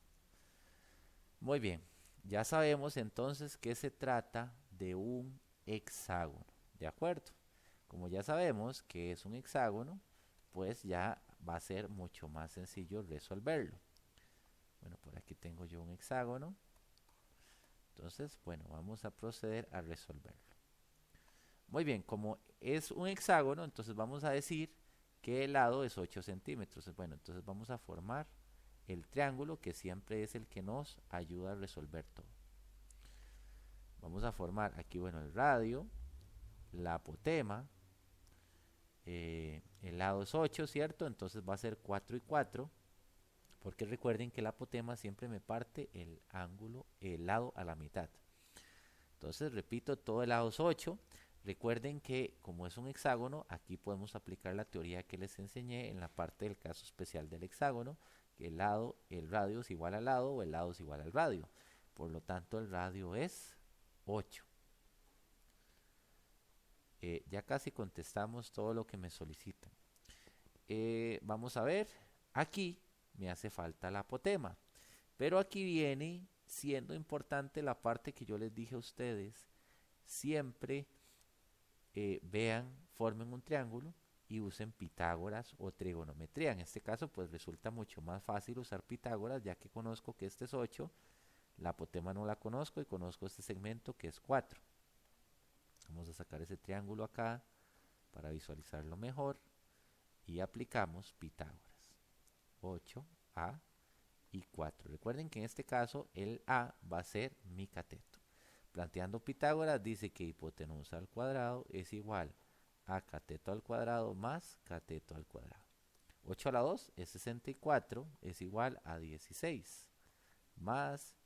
Muy bien, ya sabemos entonces que se trata de un hexágono, ¿de acuerdo? Como ya sabemos que es un hexágono, pues ya va a ser mucho más sencillo resolverlo. Bueno, por aquí tengo yo un hexágono. Entonces, bueno, vamos a proceder a resolverlo. Muy bien, como es un hexágono, entonces vamos a decir que el lado es 8 centímetros. Bueno, entonces vamos a formar el triángulo, que siempre es el que nos ayuda a resolver todo. Vamos a formar aquí, bueno, el radio, la apotema, el lado es 8, ¿cierto? Entonces va a ser 4 y 4, porque recuerden que la apotema siempre me parte el lado a la mitad. Entonces repito, todo el lado es 8. Recuerden que como es un hexágono, aquí podemos aplicar la teoría que les enseñé en la parte del caso especial del hexágono, que el radio es igual al lado o el lado es igual al radio. Por lo tanto, el radio es 8. Ya casi contestamos todo lo que me solicitan. Vamos a ver, aquí me hace falta la apotema, pero aquí viene siendo importante la parte que yo les dije a ustedes. Siempre vean, formen un triángulo y usen Pitágoras o trigonometría. En este caso pues resulta mucho más fácil usar Pitágoras, ya que conozco que este es 8, la apotema no la conozco y conozco este segmento que es 4. Vamos a sacar ese triángulo acá para visualizarlo mejor y aplicamos Pitágoras. 8a y 4. Recuerden que en este caso el a va a ser mi cateto. Planteando Pitágoras dice que hipotenusa al cuadrado es igual a cateto al cuadrado más cateto al cuadrado. 8 a la 2 es 64, es igual a 16 más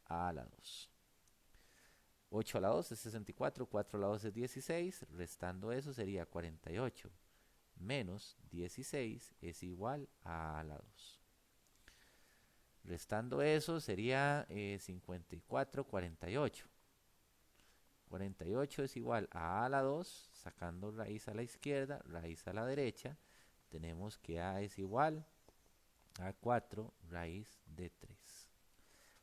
a la 2. 8 a la 2 es 64, 4 a la 2 es 16, restando eso sería 48 menos 16 es igual a la 2. Restando eso sería 54, 48. 48 es igual a la 2, sacando raíz a la izquierda, raíz a la derecha, tenemos que a es igual a 4 raíz de 3.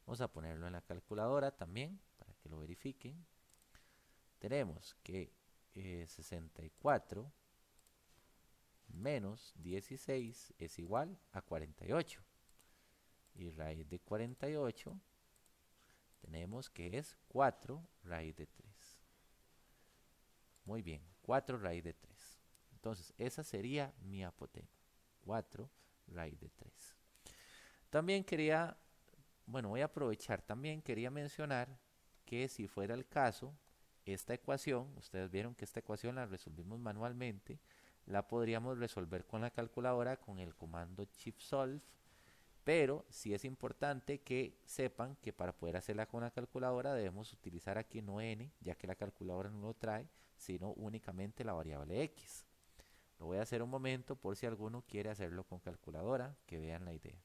Vamos a ponerlo en la calculadora también para que lo verifiquen. Tenemos que 64 menos 16 es igual a 48. Y raíz de 48 tenemos que es 4 raíz de 3. Muy bien, 4 raíz de 3. Entonces, esa sería mi apotema. 4 raíz de 3. También quería, bueno, voy a aprovechar, también quería mencionar que si fuera el caso, esta ecuación, ustedes vieron que esta ecuación la resolvimos manualmente, la podríamos resolver con la calculadora con el comando chipsolve, pero sí es importante que sepan que para poder hacerla con la calculadora debemos utilizar aquí no n, ya que la calculadora no lo trae, sino únicamente la variable x. Lo voy a hacer un momento por si alguno quiere hacerlo con calculadora, que vean la idea.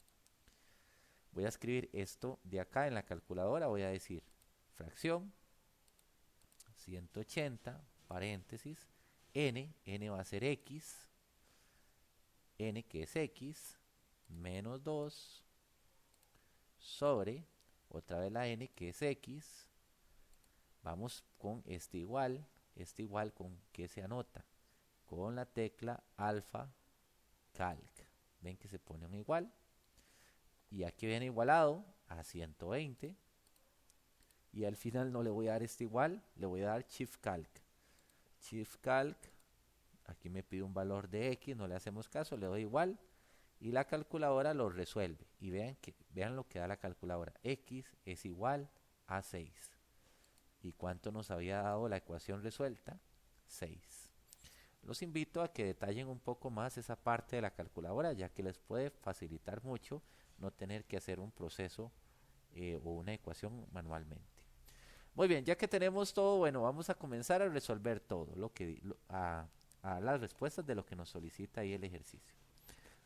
Voy a escribir esto de acá en la calculadora, voy a decir fracción 180, paréntesis, n va a ser x, n que es x, menos 2, sobre, otra vez la n que es x, vamos con este igual con que se anota, con la tecla alfa calc. Ven que se pone un igual, y aquí viene igualado a 120, y al final no le voy a dar este igual, le voy a dar shift calc. Shift calc, aquí me pide un valor de x, no le hacemos caso, le doy igual, y la calculadora lo resuelve. Y vean lo que da la calculadora. X es igual a 6. ¿Y cuánto nos había dado la ecuación resuelta? 6. Los invito a que detallen un poco más esa parte de la calculadora, ya que les puede facilitar mucho no tener que hacer un proceso o una ecuación manualmente. Muy bien, ya que tenemos todo, bueno, vamos a comenzar a resolver todo a las respuestas de lo que nos solicita ahí el ejercicio.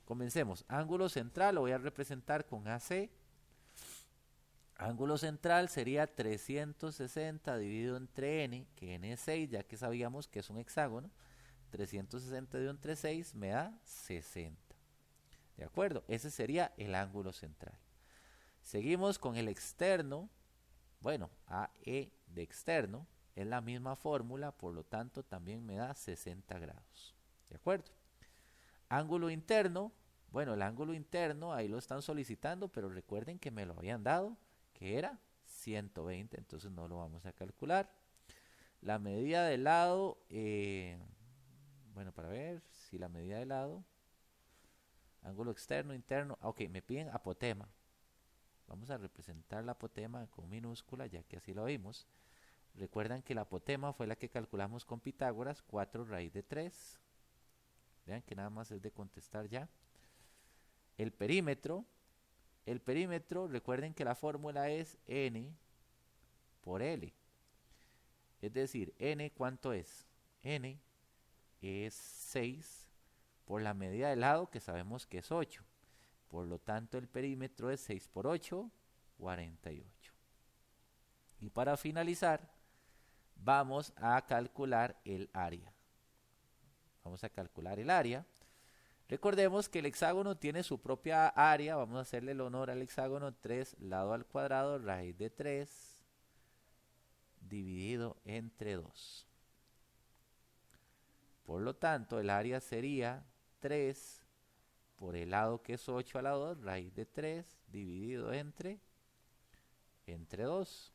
Comencemos. Ángulo central lo voy a representar con AC. Ángulo central sería 360 dividido entre n, que n es 6, ya que sabíamos que es un hexágono. 360 dividido entre 6 me da 60. ¿De acuerdo? Ese sería el ángulo central. Seguimos con el externo. Bueno, AE de externo es la misma fórmula, por lo tanto también me da 60 grados. ¿De acuerdo? Ángulo interno, bueno, el ángulo interno ahí lo están solicitando, pero recuerden que me lo habían dado, que era 120, entonces no lo vamos a calcular. La medida del lado, bueno, para ver si la medida del lado, ángulo externo, interno, ok, me piden apotema. Vamos a representar la apotema con minúscula, ya que así lo vimos. Recuerdan que la apotema fue la que calculamos con Pitágoras, 4 raíz de 3. Vean que nada más es de contestar ya. El perímetro, recuerden que la fórmula es n por L. Es decir, n, ¿cuánto es? N es 6 por la medida del lado, que sabemos que es 8. Por lo tanto, el perímetro es 6 por 8, 48. Y para finalizar, vamos a calcular el área. Vamos a calcular el área. Recordemos que el hexágono tiene su propia área. Vamos a hacerle el honor al hexágono. 3 lado al cuadrado, raíz de 3, dividido entre 2. Por lo tanto, el área sería 3 por el lado que es 8 a la 2, raíz de 3, dividido entre 2.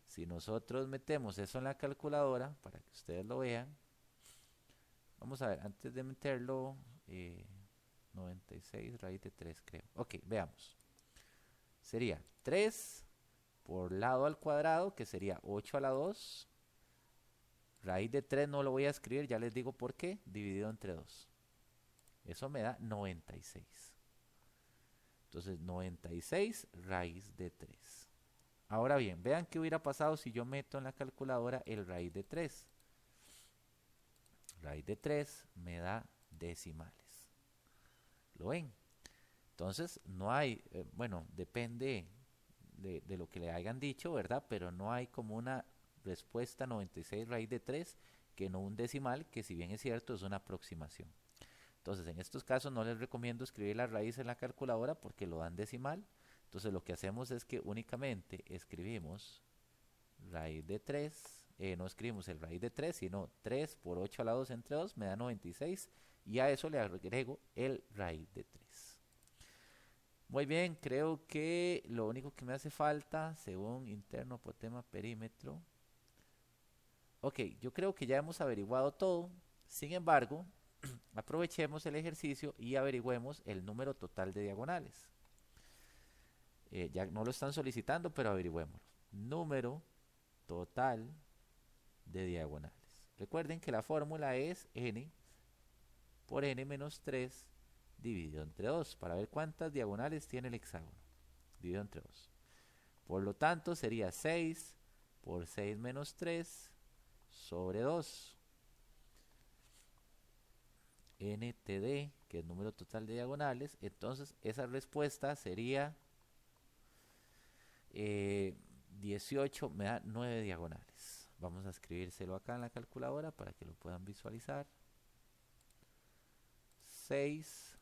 Si nosotros metemos eso en la calculadora, para que ustedes lo vean, vamos a ver, antes de meterlo, 96 raíz de 3 creo. Ok, veamos. Sería 3 por lado al cuadrado, que sería 8 a la 2. Raíz de 3 no lo voy a escribir, ya les digo por qué, dividido entre 2. Eso me da 96. Entonces 96 raíz de 3. Ahora bien, vean qué hubiera pasado si yo meto en la calculadora el raíz de 3. Raíz de 3 me da decimales. ¿Lo ven? Entonces no hay, bueno, depende de lo que le hayan dicho, ¿verdad? Pero no hay como una respuesta 96 raíz de 3 que no un decimal, que si bien es cierto es una aproximación. Entonces, en estos casos no les recomiendo escribir la raíz en la calculadora porque lo dan decimal. Entonces, lo que hacemos es que únicamente escribimos raíz de 3 no escribimos el raíz de 3, sino 3 por 8 a la 2 entre 2 me da 96 y a eso le agrego el raíz de 3. Muy bien, creo que lo único que me hace falta, según interno, apotema, perímetro. Ok, yo creo que ya hemos averiguado todo. Sin embargo, aprovechemos el ejercicio y averigüemos el número total de diagonales. Ya no lo están solicitando, pero averigüémoslo. Número total de diagonales. Recuerden que la fórmula es n por n menos 3 dividido entre 2 para ver cuántas diagonales tiene el hexágono. Dividido entre 2. Por lo tanto, sería 6 por 6 menos 3 sobre 2. NTD, que es número total de diagonales. Entonces, esa respuesta sería 18, me da 9 diagonales. Vamos a escribírselo acá en la calculadora para que lo puedan visualizar. 6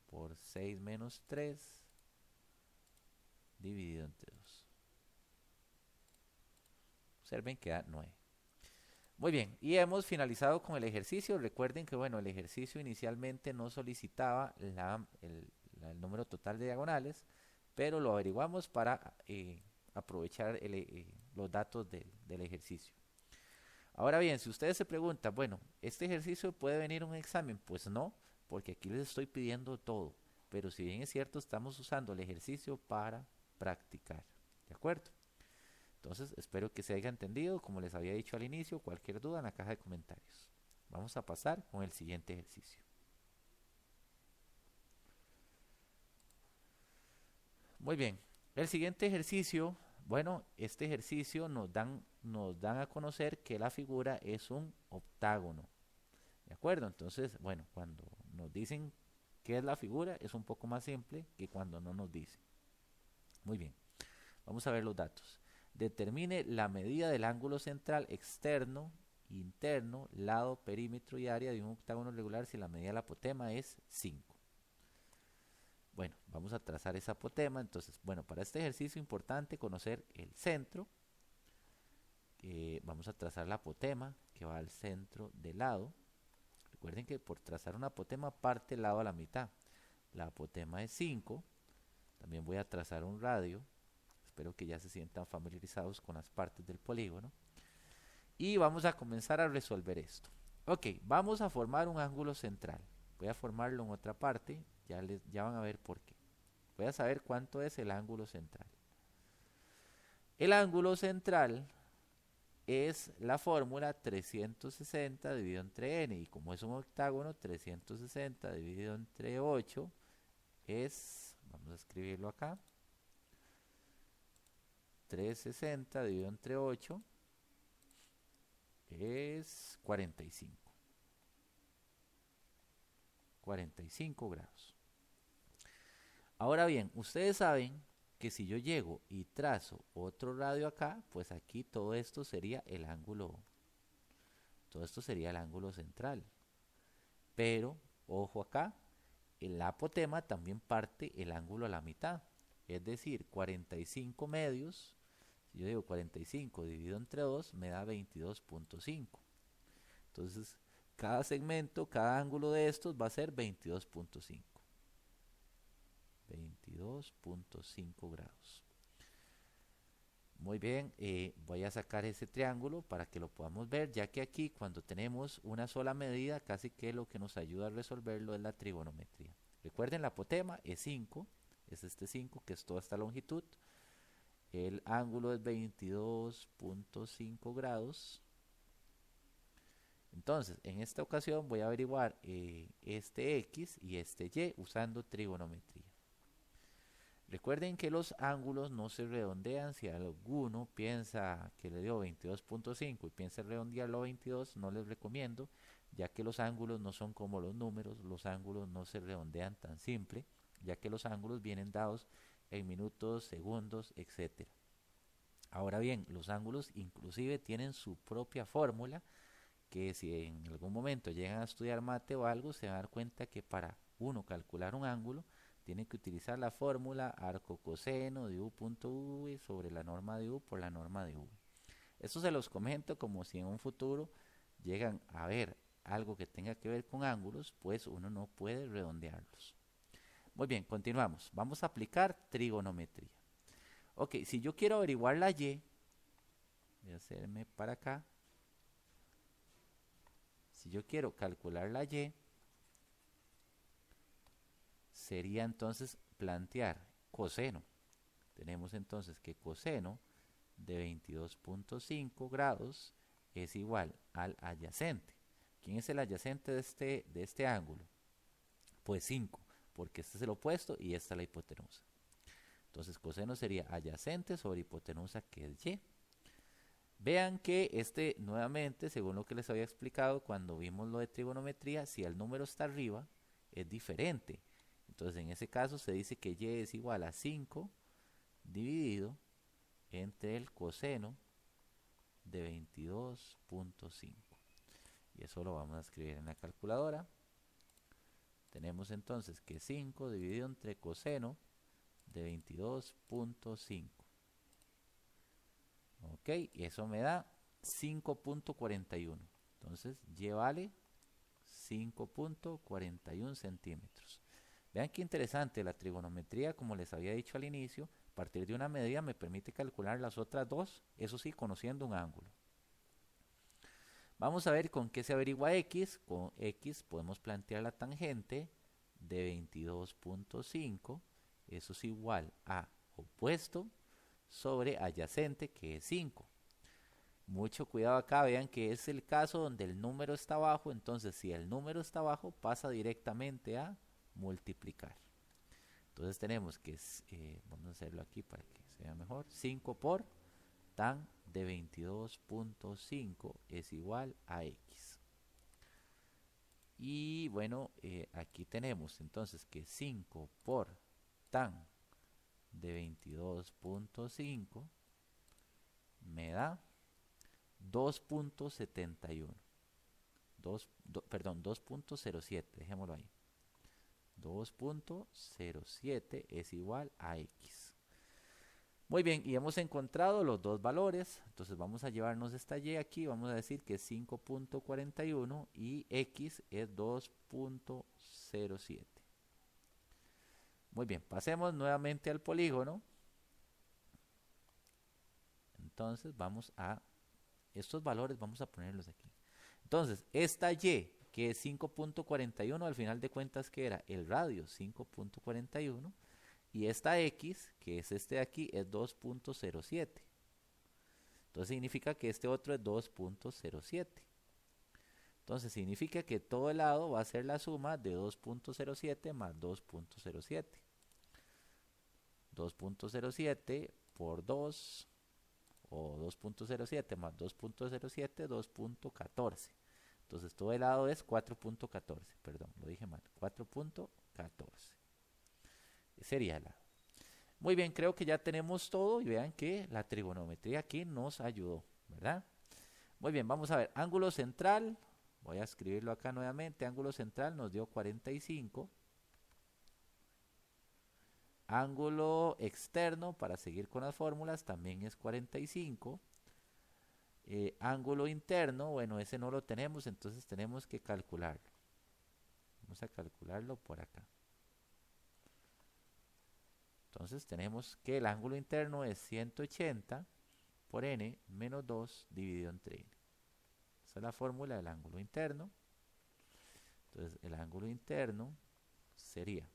por 6 menos 3 dividido entre 2. Observen que da 9. Muy bien, y hemos finalizado con el ejercicio. Recuerden que bueno, el ejercicio inicialmente no solicitaba el número total de diagonales, pero lo averiguamos para aprovechar los datos del ejercicio. Ahora bien, si ustedes se preguntan, bueno, ¿este ejercicio puede venir a un examen? Pues no, porque aquí les estoy pidiendo todo. Pero si bien es cierto, estamos usando el ejercicio para practicar. ¿De acuerdo? Entonces, espero que se haya entendido. Como les había dicho al inicio, cualquier duda en la caja de comentarios. Vamos a pasar con el siguiente ejercicio. Muy bien. El siguiente ejercicio, bueno, este ejercicio nos dan a conocer que la figura es un octágono. ¿De acuerdo? Entonces, bueno, cuando nos dicen qué es la figura, es un poco más simple que cuando no nos dicen. Muy bien. Vamos a ver los datos. Determine la medida del ángulo central externo, interno, lado, perímetro y área de un octágono regular si la medida del apotema es 5. Bueno, vamos a trazar esa apotema. Entonces, bueno, para este ejercicio es importante conocer el centro. Vamos a trazar la apotema que va al centro del lado. Recuerden que por trazar una apotema parte el lado a la mitad. La apotema es 5. También voy a trazar un radio. Espero que ya se sientan familiarizados con las partes del polígono. Y vamos a comenzar a resolver esto. Ok, vamos a formar un ángulo central. Voy a formarlo en otra parte. Ya van a ver por qué. Voy a saber cuánto es el ángulo central. El ángulo central es la fórmula 360 dividido entre n. Y como es un octágono, 360 dividido entre 8 es, vamos a escribirlo acá, 360 dividido entre 8 es 45. 45 grados. Ahora bien, ustedes saben que si yo llego y trazo otro radio acá, pues aquí todo esto sería el ángulo, todo esto sería el ángulo central. Pero, ojo acá, el apotema también parte el ángulo a la mitad. Es decir, 45 medios, si yo digo 45 dividido entre 2, me da 22.5. Entonces, cada segmento, cada ángulo de estos va a ser 22.5. 22.5 grados. Muy bien, voy a sacar ese triángulo para que lo podamos ver, ya que aquí cuando tenemos una sola medida, casi que lo que nos ayuda a resolverlo es la trigonometría. Recuerden, la apotema es 5, es este 5 que es toda esta longitud. El ángulo es 22.5 grados. Entonces, en esta ocasión voy a averiguar este X y este Y usando trigonometría. Recuerden que los ángulos no se redondean. Si alguno piensa que le dio 22.5 y piensa redondearlo a 22, no les recomiendo, ya que los ángulos no son como los números. Los ángulos no se redondean tan simple, ya que los ángulos vienen dados en minutos, segundos, etc. Ahora bien, los ángulos inclusive tienen su propia fórmula, que si en algún momento llegan a estudiar mate o algo, se van a dar cuenta que para uno calcular un ángulo, tienen que utilizar la fórmula arco coseno de u punto v sobre la norma de u por la norma de v. Esto se los comento como si en un futuro llegan a ver algo que tenga que ver con ángulos, pues uno no puede redondearlos. Muy bien, continuamos. Vamos a aplicar trigonometría. Ok, si yo quiero averiguar la y, voy a hacerme para acá. Si yo quiero calcular la y, sería entonces plantear coseno. Tenemos entonces que coseno de 22.5 grados es igual al adyacente. ¿Quién es el adyacente de este ángulo? Pues 5, porque este es el opuesto y esta es la hipotenusa. Entonces coseno sería adyacente sobre hipotenusa, que es y. Vean que nuevamente, según lo que les había explicado cuando vimos lo de trigonometría, si el número está arriba, es diferente. Entonces en ese caso se dice que y es igual a 5 dividido entre el coseno de 22.5. Y eso lo vamos a escribir en la calculadora. Tenemos entonces que 5 dividido entre coseno de 22.5. Ok, y eso me da 5.41. Entonces y vale 5.41 centímetros. Vean qué interesante, la trigonometría, como les había dicho al inicio, a partir de una medida me permite calcular las otras dos, eso sí, conociendo un ángulo. Vamos a ver con qué se averigua x. Con x podemos plantear la tangente de 22.5, eso es igual a opuesto sobre adyacente, que es 5. Mucho cuidado acá, vean que es el caso donde el número está abajo, entonces si el número está abajo pasa directamente a multiplicar. Entonces tenemos que, vamos a hacerlo aquí para que sea mejor, 5 por tan de 22.5 es igual a x. Y bueno, aquí tenemos entonces que 5 por tan de 22.5 me da 2.71. Perdón, 2.07, dejémoslo ahí. 2.07 es igual a x. Muy bien, y hemos encontrado los dos valores, entonces vamos a llevarnos esta y aquí, vamos a decir que es 5.41 y x es 2.07. Muy bien, pasemos nuevamente al polígono. Entonces vamos a, estos valores vamos a ponerlos aquí. Entonces, esta y, que es 5.41, al final de cuentas, ¿qué era? El radio, 5.41. Y esta x, que es este de aquí, es 2.07. Entonces significa que este otro es 2.07. Entonces significa que todo el lado va a ser la suma de 2.07 más 2.07. 2.07 por 2, o 2.07 más 2.07, 2.14. Entonces todo el lado es 4.14, perdón, lo dije mal, 4.14. Sería el lado. Muy bien, creo que ya tenemos todo y vean que la trigonometría aquí nos ayudó, ¿verdad? Muy bien, vamos a ver, ángulo central, voy a escribirlo acá nuevamente, ángulo central nos dio 45. Ángulo externo, para seguir con las fórmulas, también es 45. Ángulo interno, bueno, ese no lo tenemos, entonces tenemos que calcularlo. Vamos a calcularlo por acá. Entonces tenemos que el ángulo interno es 180 por n menos 2 dividido entre n. Esa es la fórmula del ángulo interno. Entonces el ángulo interno sería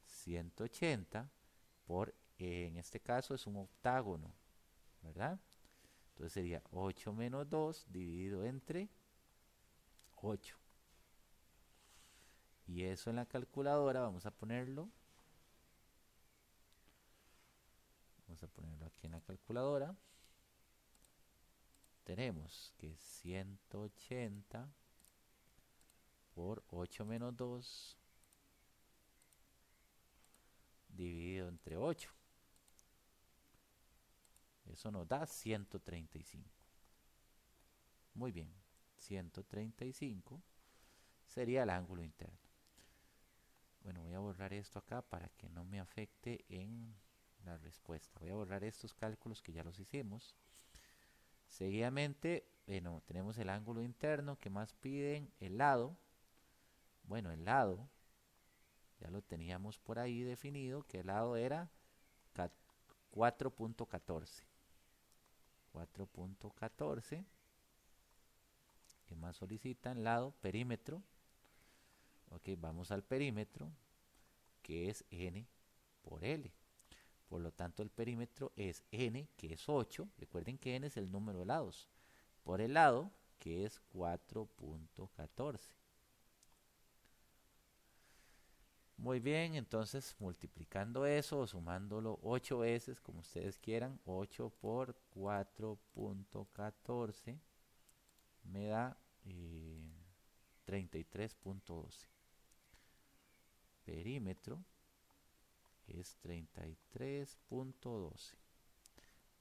180 por, en este caso es un octágono, ¿verdad? Entonces sería 8 menos 2 dividido entre 8. Y eso en la calculadora, vamos a ponerlo. Vamos a ponerlo aquí en la calculadora. Tenemos que 180 por 8 menos 2 dividido entre 8. Eso nos da 135. Muy bien, 135 sería el ángulo interno. Bueno, voy a borrar esto acá para que no me afecte en la respuesta. Voy a borrar estos cálculos que ya los hicimos. Seguidamente, bueno, tenemos el ángulo interno. ¿Qué más piden? El lado. Bueno, el lado ya lo teníamos por ahí definido, que el lado era 4.14. 4.14. ¿Qué más solicitan? Lado, perímetro. Ok, vamos al perímetro, que es n por L. Por lo tanto, el perímetro es n, que es 8. Recuerden que n es el número de lados. Por el lado, que es 4.14. Muy bien, entonces multiplicando eso o sumándolo 8 veces, como ustedes quieran, 8 por 4.14 me da 33.12. Perímetro es 33.12.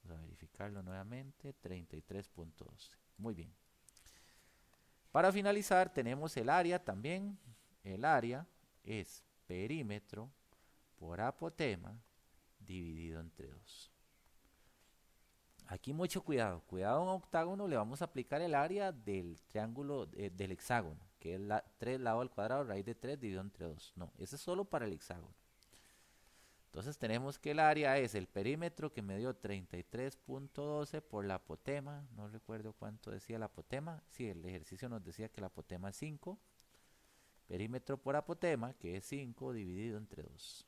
Vamos a verificarlo nuevamente, 33.12. Muy bien. Para finalizar tenemos el área también. El área es perímetro por apotema dividido entre 2. Aquí mucho cuidado. Cuidado, a un octágono le vamos a aplicar el área del triángulo, del hexágono, que es 3 elevado al cuadrado, raíz de 3 dividido entre 2. No, ese es solo para el hexágono. Entonces tenemos que el área es el perímetro, que me dio 33.12 por la apotema. No recuerdo cuánto decía la apotema. Sí, el ejercicio nos decía que la apotema es 5. Perímetro por apotema, que es 5 dividido entre 2.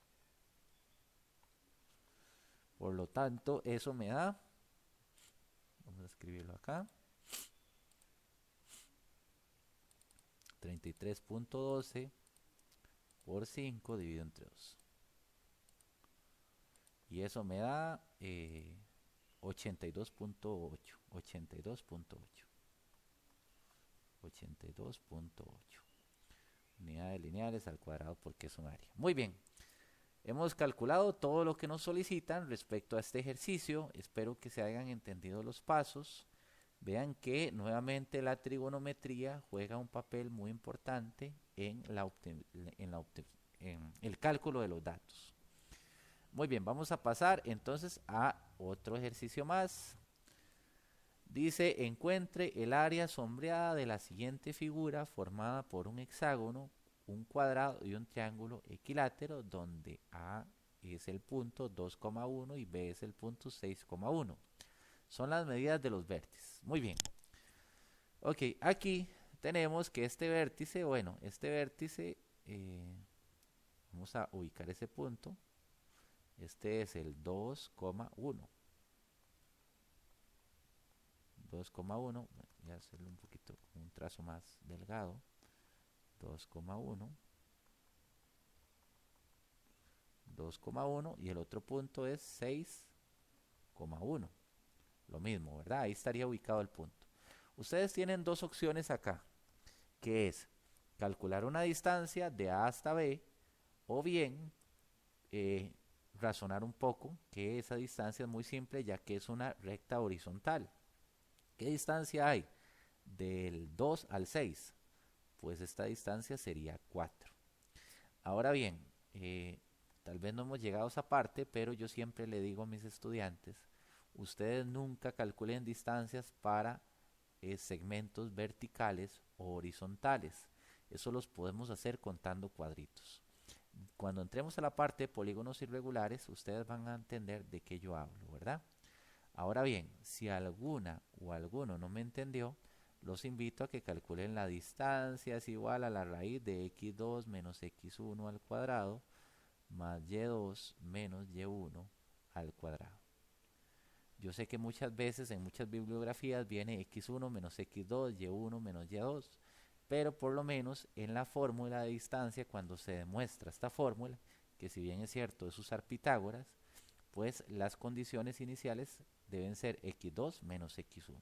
Por lo tanto, eso me da, vamos a escribirlo acá, 33.12 por 5 dividido entre 2. Y eso me da 82.8. 82.8. 82.8. Unidades lineales al cuadrado, porque es un área. Muy bien. Hemos calculado todo lo que nos solicitan respecto a este ejercicio. Espero que se hayan entendido los pasos. Vean que nuevamente la trigonometría juega un papel muy importante en el cálculo de los datos. Muy bien, vamos a pasar entonces a otro ejercicio más. Dice, encuentre el área sombreada de la siguiente figura formada por un hexágono, un cuadrado y un triángulo equilátero, donde A es el punto 2,1 y B es el punto 6,1. Son las medidas de los vértices. Muy bien. Ok, aquí tenemos que este vértice, bueno, este vértice, vamos a ubicar ese punto. Este es el 2,1. 2,1. Voy a hacerlo un poquito con un trazo más delgado. 2,1. 2,1 y el otro punto es 6,1. Lo mismo, ¿verdad? Ahí estaría ubicado el punto. Ustedes tienen dos opciones acá, que es calcular una distancia de A hasta B, o bien razonar un poco, que esa distancia es muy simple, ya que es una recta horizontal. ¿Qué distancia hay? Del 2 al 6. Pues esta distancia sería 4. Ahora bien, tal vez no hemos llegado a esa parte, pero yo siempre le digo a mis estudiantes, ustedes nunca calculen distancias para segmentos verticales o horizontales. Eso los podemos hacer contando cuadritos. Cuando entremos a la parte de polígonos irregulares, ustedes van a entender de qué yo hablo, ¿verdad? Ahora bien, si alguna o alguno no me entendió, los invito a que calculen la distancia es igual a la raíz de x2 menos x1 al cuadrado más y2 menos y1 al cuadrado. Yo sé que muchas veces en muchas bibliografías viene x1 menos x2, y1 menos y2, pero por lo menos en la fórmula de distancia, cuando se demuestra esta fórmula, que si bien es cierto es usar Pitágoras, pues las condiciones iniciales deben ser x2 menos x1.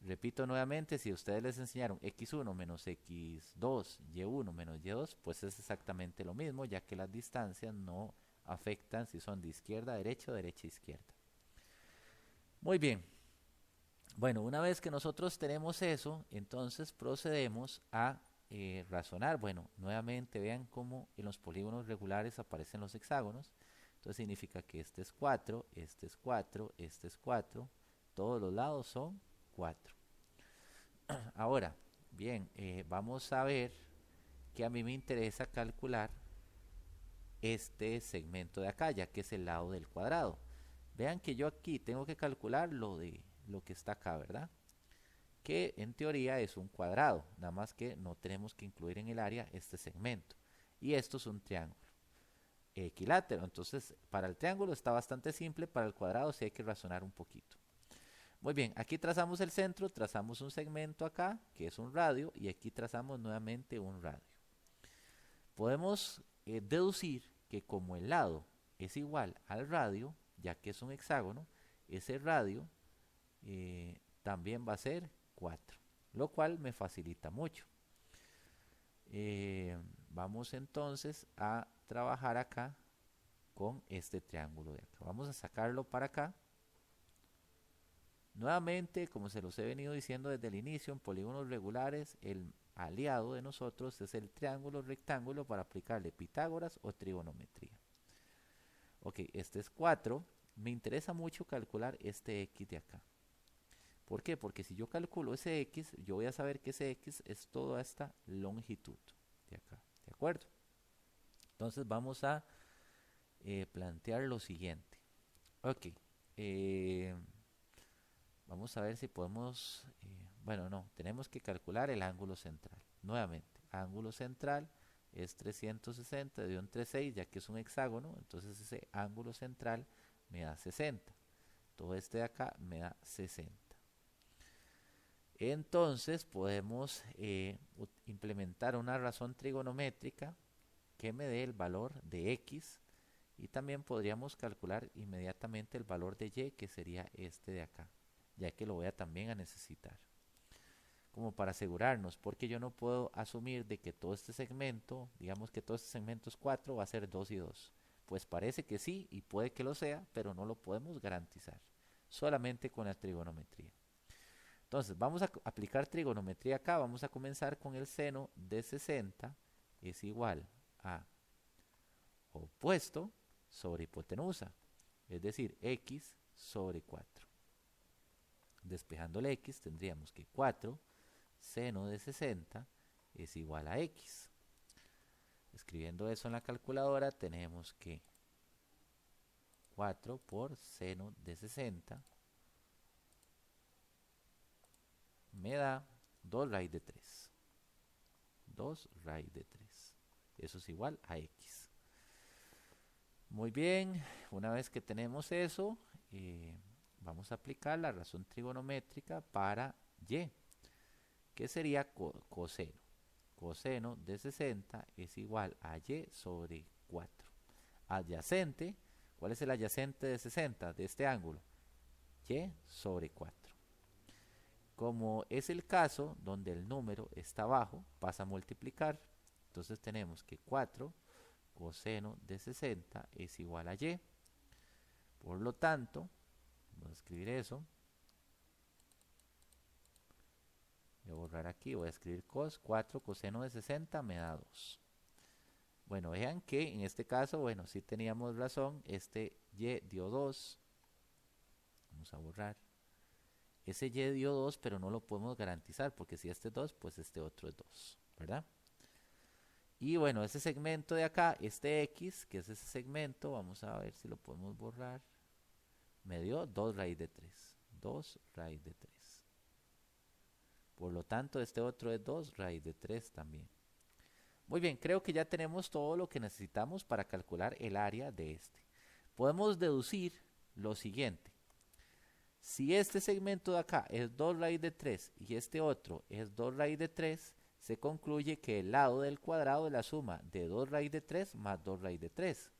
Repito nuevamente, si ustedes les enseñaron x1 menos x2, y1 menos y2, pues es exactamente lo mismo, ya que las distancias no afectan si son de izquierda a derecha o derecha a izquierda. Muy bien. Bueno, una vez que nosotros tenemos eso, entonces procedemos a razonar. Bueno, nuevamente vean cómo en los polígonos regulares aparecen los hexágonos. Entonces significa que este es 4, este es 4, este es 4, Todos los lados son 4. Ahora, bien, vamos a ver que a mí me interesa calcular este segmento de acá, ya que es el lado del cuadrado. Vean que yo aquí tengo que calcular lo de lo que está acá, ¿verdad? Que en teoría es un cuadrado, nada más que no tenemos que incluir en el área este segmento. Y esto es un triángulo equilátero. Entonces, para el triángulo está bastante simple, para el cuadrado sí hay que razonar un poquito. Muy bien, aquí trazamos el centro, trazamos un segmento acá, que es un radio, y aquí trazamos nuevamente un radio. Podemos deducir que como el lado es igual al radio, ya que es un hexágono, ese radio también va a ser 4, lo cual me facilita mucho. Vamos entonces a trabajar acá con este triángulo de acá. Vamos a sacarlo para acá. Nuevamente, como se los he venido diciendo desde el inicio, en polígonos regulares, el aliado de nosotros es el triángulo rectángulo para aplicarle Pitágoras o trigonometría. Ok, este es 4. Me interesa mucho calcular este x de acá. ¿Por qué? Porque si yo calculo ese x, yo voy a saber que ese x es toda esta longitud de acá. ¿De acuerdo? Entonces vamos a plantear lo siguiente. Ok. Vamos a ver si podemos... bueno, no. Tenemos que calcular el ángulo central. Nuevamente, ángulo central es 360 de un 36, ya que es un hexágono. Entonces ese ángulo central me da 60. Todo este de acá me da 60. Entonces podemos implementar una razón trigonométrica que me dé el valor de x, y también podríamos calcular inmediatamente el valor de y, que sería este de acá, ya que lo voy a también a necesitar, como para asegurarnos, porque yo no puedo asumir de que todo este segmento, digamos que todo este segmento es 4, va a ser 2 y 2. Pues parece que sí y puede que lo sea, pero no lo podemos garantizar, solamente con la trigonometría. Entonces, vamos a aplicar trigonometría acá. Vamos a comenzar con el seno de 60 es igual a opuesto sobre hipotenusa, es decir, x sobre 4. Despejando el x, tendríamos que 4 seno de 60 es igual a x. Escribiendo eso en la calculadora, tenemos que 4 por seno de 60 me da 2 raíz de 3. 2 raíz de 3. Eso es igual a x. Muy bien, una vez que tenemos eso, vamos a aplicar la razón trigonométrica para y, que sería coseno. Coseno de 60 es igual a y sobre 4. Adyacente, ¿cuál es el adyacente de 60 de este ángulo? Y sobre 4. Como es el caso donde el número está abajo, pasa a multiplicar. Entonces tenemos que 4 coseno de 60 es igual a y. Por lo tanto, vamos a escribir eso. Voy a borrar aquí, voy a escribir cos. 4 coseno de 60 me da 2. Bueno, vean que en este caso, bueno, sí teníamos razón. Este y dio 2. Vamos a borrar. Ese y dio 2, pero no lo podemos garantizar, porque si este es 2, pues este otro es 2, ¿verdad? Y bueno, ese segmento de acá, este x, que es ese segmento, vamos a ver si lo podemos borrar. Me dio 2 raíz de 3. 2 raíz de 3. Por lo tanto, este otro es 2 raíz de 3 también. Muy bien, creo que ya tenemos todo lo que necesitamos para calcular el área de este. Podemos deducir lo siguiente. Si este segmento de acá es 2 raíz de 3 y este otro es 2 raíz de 3, se concluye que el lado del cuadrado es la suma de 2 raíz de 3 más 2 raíz de 3.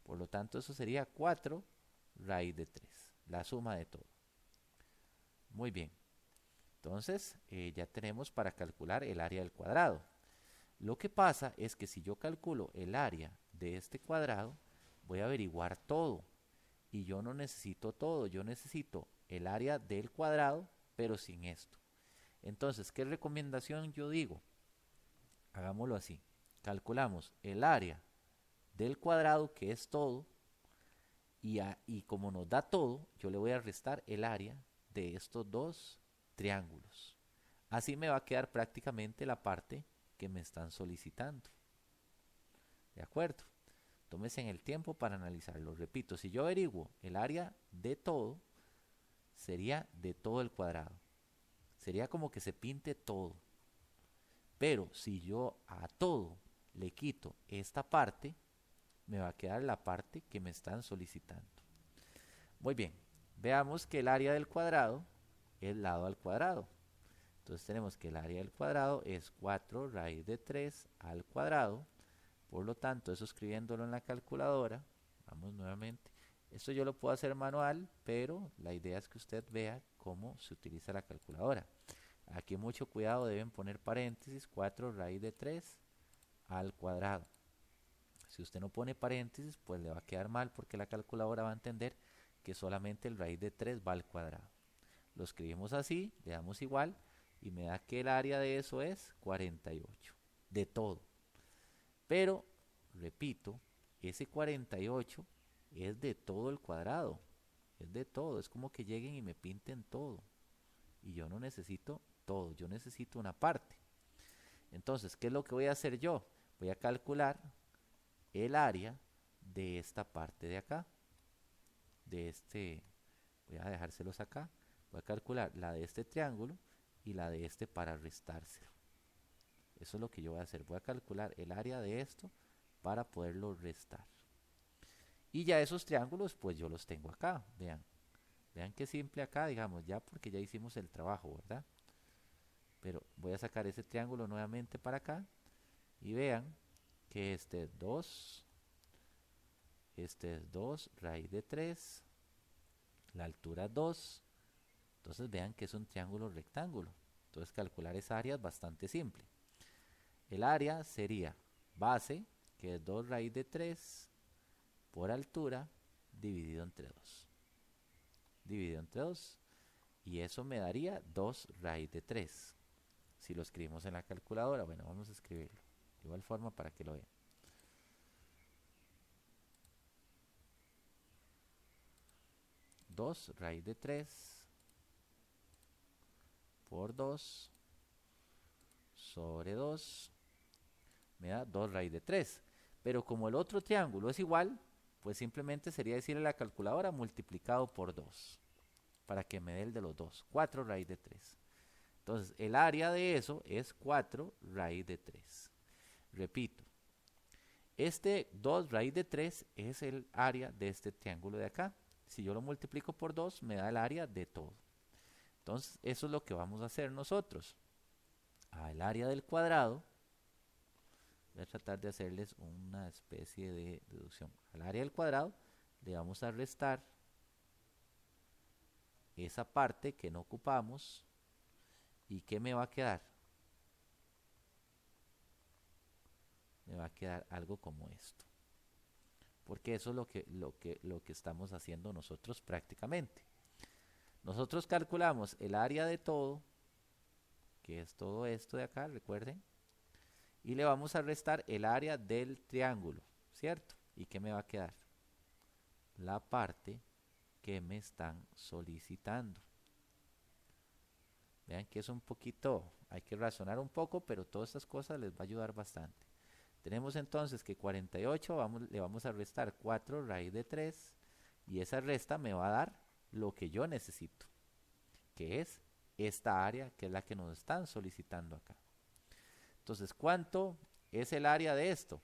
Por lo tanto, eso sería 4 raíz de 3, la suma de todo. Muy bien. Entonces, ya tenemos para calcular el área del cuadrado. Lo que pasa es que si yo calculo el área de este cuadrado, voy a averiguar todo. Y yo no necesito todo, yo necesito el área del cuadrado, pero sin esto. Entonces, ¿qué recomendación yo digo? Hagámoslo así. Calculamos el área del cuadrado, que es todo, y como nos da todo, yo le voy a restar el área de estos dos triángulos. Así me va a quedar prácticamente la parte que me están solicitando. ¿De acuerdo? Tómese en el tiempo para analizarlo. Repito, si yo averiguo el área de todo, sería de todo el cuadrado. Sería como que se pinte todo. Pero si yo a todo le quito esta parte, me va a quedar la parte que me están solicitando. Muy bien, veamos que el área del cuadrado es lado al cuadrado. Entonces tenemos que el área del cuadrado es 4 raíz de 3 al cuadrado. Por lo tanto, eso escribiéndolo en la calculadora, vamos nuevamente. Esto yo lo puedo hacer manual, pero la idea es que usted vea cómo se utiliza la calculadora. Aquí mucho cuidado, deben poner paréntesis, 4 raíz de 3 al cuadrado. Si usted no pone paréntesis, pues le va a quedar mal porque la calculadora va a entender que solamente el raíz de 3 va al cuadrado. Lo escribimos así, le damos igual y me da que el área de eso es 48, de todo. Pero, repito, ese 48 es de todo el cuadrado, es de todo, es como que lleguen y me pinten todo. Y yo no necesito todo, yo necesito una parte. Entonces, ¿qué es lo que voy a hacer yo? Voy a calcular el área de esta parte de acá, de este, voy a dejárselos acá, voy a calcular la de este triángulo y la de este para restárselo. Eso es lo que yo voy a hacer, voy a calcular el área de esto para poderlo restar. Y ya esos triángulos pues yo los tengo acá, vean. Vean qué simple acá, digamos, ya porque ya hicimos el trabajo, ¿verdad? Pero voy a sacar ese triángulo nuevamente para acá y vean que este es 2 raíz de 3, la altura es 2, entonces vean que es un triángulo rectángulo. Entonces calcular esa área es bastante simple. El área sería base, que es 2 raíz de 3, por altura, dividido entre 2. Dividido entre 2. Y eso me daría 2 raíz de 3. Si lo escribimos en la calculadora, bueno, vamos a escribirlo. De igual forma para que lo vean. 2 raíz de 3 por 2 sobre 2 me da 2 raíz de 3. Pero como el otro triángulo es igual, pues simplemente sería decirle a la calculadora multiplicado por 2 para que me dé el de los dos, 4 raíz de 3. Entonces el área de eso es 4 raíz de 3. Repito, este 2 raíz de 3 es el área de este triángulo de acá. Si yo lo multiplico por 2 me da el área de todo. Entonces eso es lo que vamos a hacer nosotros. Al área del cuadrado, voy a tratar de hacerles una especie de deducción. Al área del cuadrado le vamos a restar esa parte que no ocupamos. ¿Y qué me va a quedar? Me va a quedar algo como esto. Porque eso es lo que estamos haciendo nosotros prácticamente. Nosotros calculamos el área de todo, que es todo esto de acá, recuerden, y le vamos a restar el área del triángulo, ¿cierto? ¿Y qué me va a quedar? La parte que me están solicitando. Vean que es un poquito, hay que razonar un poco, pero todas estas cosas les va a ayudar bastante. Tenemos entonces que 48 le vamos a restar 4 raíz de 3 y esa resta me va a dar lo que yo necesito, que es esta área que es la que nos están solicitando acá. Entonces, ¿cuánto es el área de esto?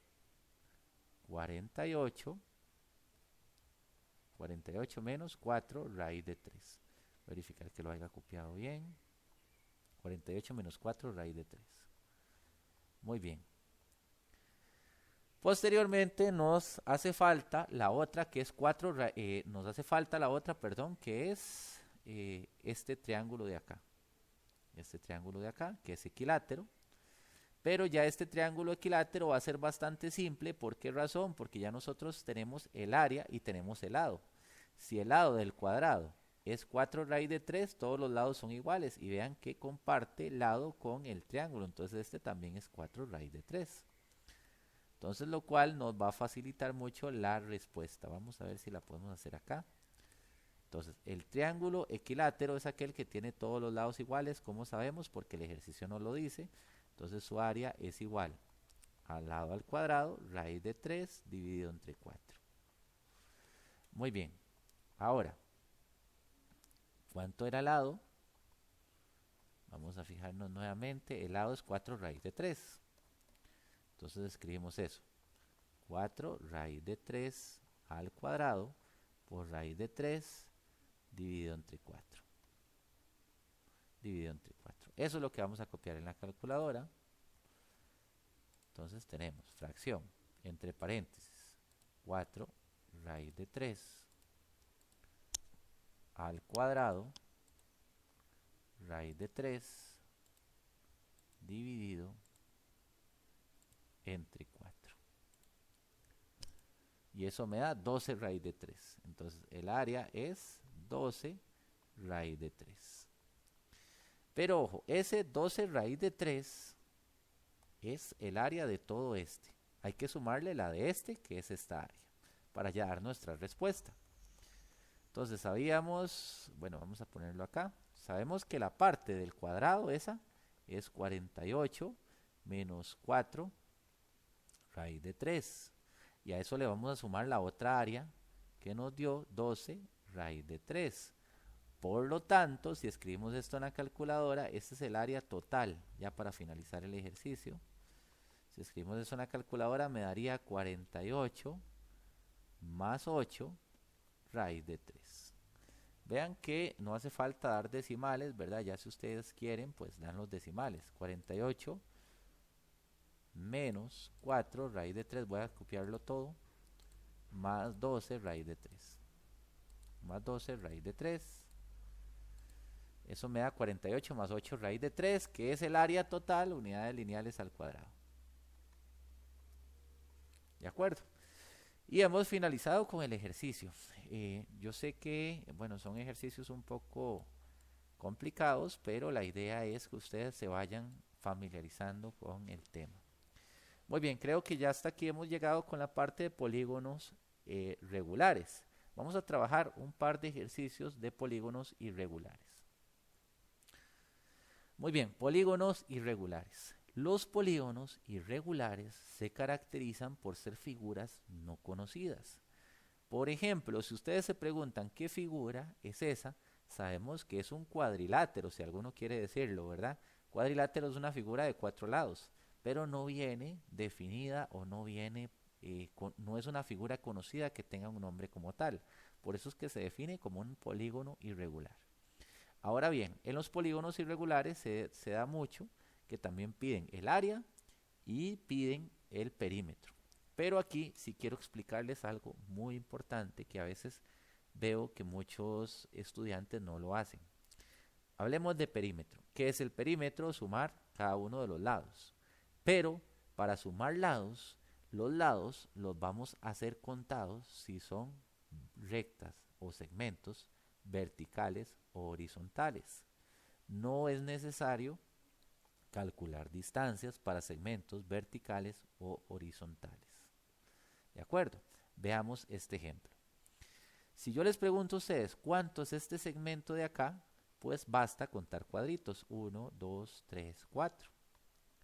48 menos 4 raíz de 3. Verificar que lo haya copiado bien. 48 menos 4 raíz de 3. Muy bien. Posteriormente nos hace falta la otra que es 4, nos hace falta la otra, perdón, que es este triángulo de acá. Este triángulo de acá, que es equilátero. Pero ya este triángulo equilátero va a ser bastante simple. ¿Por qué razón? Porque ya nosotros tenemos el área y tenemos el lado. Si el lado del cuadrado es 4 raíz de 3, todos los lados son iguales. Y vean que comparte lado con el triángulo. Entonces este también es 4 raíz de 3. Entonces lo cual nos va a facilitar mucho la respuesta. Vamos a ver si la podemos hacer acá. Entonces, el triángulo equilátero es aquel que tiene todos los lados iguales, como sabemos, porque el ejercicio nos lo dice. Entonces, su área es igual al lado al cuadrado, raíz de 3 dividido entre 4. Muy bien. Ahora, ¿cuánto era el lado? Vamos a fijarnos nuevamente. El lado es 4 raíz de 3. Entonces, escribimos eso. 4 raíz de 3 al cuadrado por raíz de 3 dividido entre 4. Dividido entre 4. Eso es lo que vamos a copiar en la calculadora. Entonces tenemos fracción, entre paréntesis, 4 raíz de 3 al cuadrado, raíz de 3 dividido entre 4. Y eso me da 12 raíz de 3. Entonces el área es 12 raíz de 3. Pero ojo, ese 12 raíz de 3 es el área de todo este. Hay que sumarle la de este, que es esta área, para ya dar nuestra respuesta. Entonces sabíamos, bueno, vamos a ponerlo acá. Sabemos que la parte del cuadrado esa es 48 menos 4 raíz de 3. Y a eso le vamos a sumar la otra área que nos dio 12 raíz de 3. Por lo tanto, si escribimos esto en la calculadora, este es el área total, ya para finalizar el ejercicio. Si escribimos eso en la calculadora, me daría 48 más 8 raíz de 3. Vean que no hace falta dar decimales, ¿verdad? Ya si ustedes quieren, pues dan los decimales. 48 menos 4 raíz de 3, voy a copiarlo todo, más 12 raíz de 3. Más 12 raíz de 3. Eso me da 48 más 8 raíz de 3, que es el área total, unidades lineales al cuadrado. ¿De acuerdo? Y hemos finalizado con el ejercicio. Yo sé que, bueno, son ejercicios un poco complicados, pero la idea es que ustedes se vayan familiarizando con el tema. Muy bien, creo que ya hasta aquí hemos llegado con la parte de polígonos regulares. Vamos a trabajar un par de ejercicios de polígonos irregulares. Muy bien, polígonos irregulares. Los polígonos irregulares se caracterizan por ser figuras no conocidas. Por ejemplo, si ustedes se preguntan qué figura es esa, sabemos que es un cuadrilátero, si alguno quiere decirlo, ¿verdad? Cuadrilátero es una figura de 4 lados, pero no viene definida o no viene, no es una figura conocida que tenga un nombre como tal. Por eso es que se define como un polígono irregular. Ahora bien, en los polígonos irregulares se da mucho que también piden el área y piden el perímetro. Pero aquí sí quiero explicarles algo muy importante que a veces veo que muchos estudiantes no lo hacen. Hablemos de perímetro. ¿Qué es el perímetro? Sumar cada uno de los lados. Pero para sumar lados, los lados los vamos a hacer contados si son rectas o segmentos verticales o horizontales. No es necesario calcular distancias para segmentos verticales o horizontales. ¿De acuerdo? Veamos este ejemplo. Si yo les pregunto a ustedes cuánto es este segmento de acá, pues basta contar cuadritos. 1, 2, 3, 4.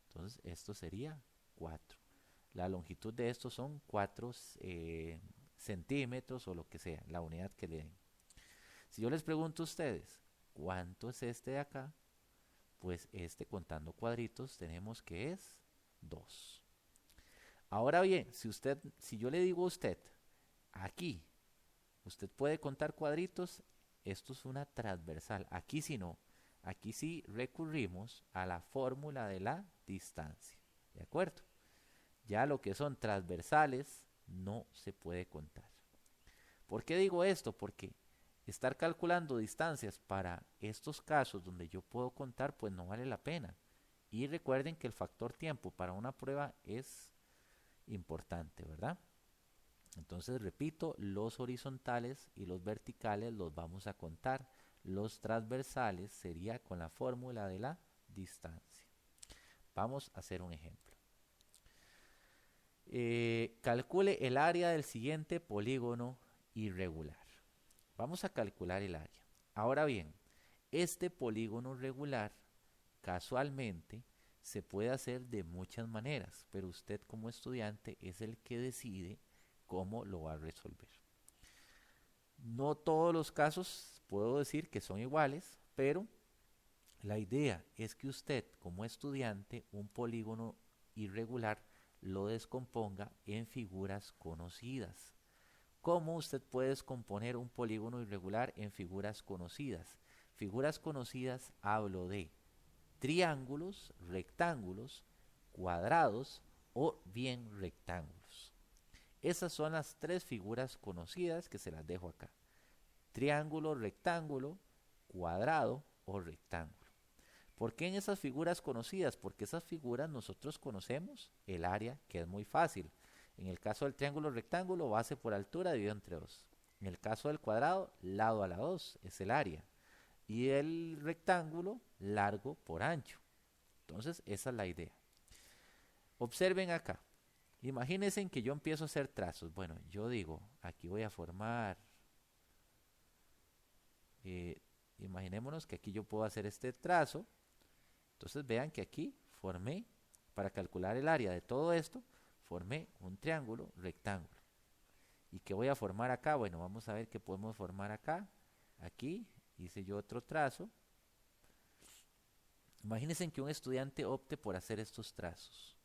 Entonces esto sería 4. La longitud de estos son 4 centímetros o lo que sea, la unidad que le den. Si yo les pregunto a ustedes cuánto es este de acá, pues este contando cuadritos tenemos que es 2. Ahora bien, si yo le digo a usted, aquí, usted puede contar cuadritos, esto es una transversal. Aquí sí no, aquí sí recurrimos a la fórmula de la distancia. ¿De acuerdo? Ya lo que son transversales no se puede contar. ¿Por qué digo esto? Porque estar calculando distancias para estos casos donde yo puedo contar, pues no vale la pena. Y recuerden que el factor tiempo para una prueba es importante, ¿verdad? Entonces, repito, los horizontales y los verticales los vamos a contar. Los transversales sería con la fórmula de la distancia. Vamos a hacer un ejemplo. Calcule el área del siguiente polígono irregular. Vamos a calcular el área. Ahora bien, este polígono regular casualmente se puede hacer de muchas maneras, pero usted como estudiante es el que decide cómo lo va a resolver. No todos los casos puedo decir que son iguales, pero la idea es que usted como estudiante un polígono irregular lo descomponga en figuras conocidas. ¿Cómo usted puede descomponer un polígono irregular en figuras conocidas? Figuras conocidas hablo de triángulos, rectángulos, cuadrados o bien rectángulos. Esas son las tres figuras conocidas que se las dejo acá. Triángulo, rectángulo, cuadrado o rectángulo. ¿Por qué en esas figuras conocidas? Porque esas figuras nosotros conocemos el área, que es muy fácil. En el caso del triángulo rectángulo, base por altura dividido entre 2. En el caso del cuadrado, lado a la 2 es el área. Y el rectángulo, largo por ancho. Entonces, esa es la idea. Observen acá. Imagínense que yo empiezo a hacer trazos. Bueno, yo digo, aquí voy a formar... imaginémonos que aquí yo puedo hacer este trazo. Entonces vean que aquí formé, para calcular el área de todo esto, formé un triángulo rectángulo. ¿Y qué voy a formar acá? Bueno, vamos a ver qué podemos formar acá. Aquí hice yo otro trazo. Imagínense que un estudiante opte por hacer estos trazos.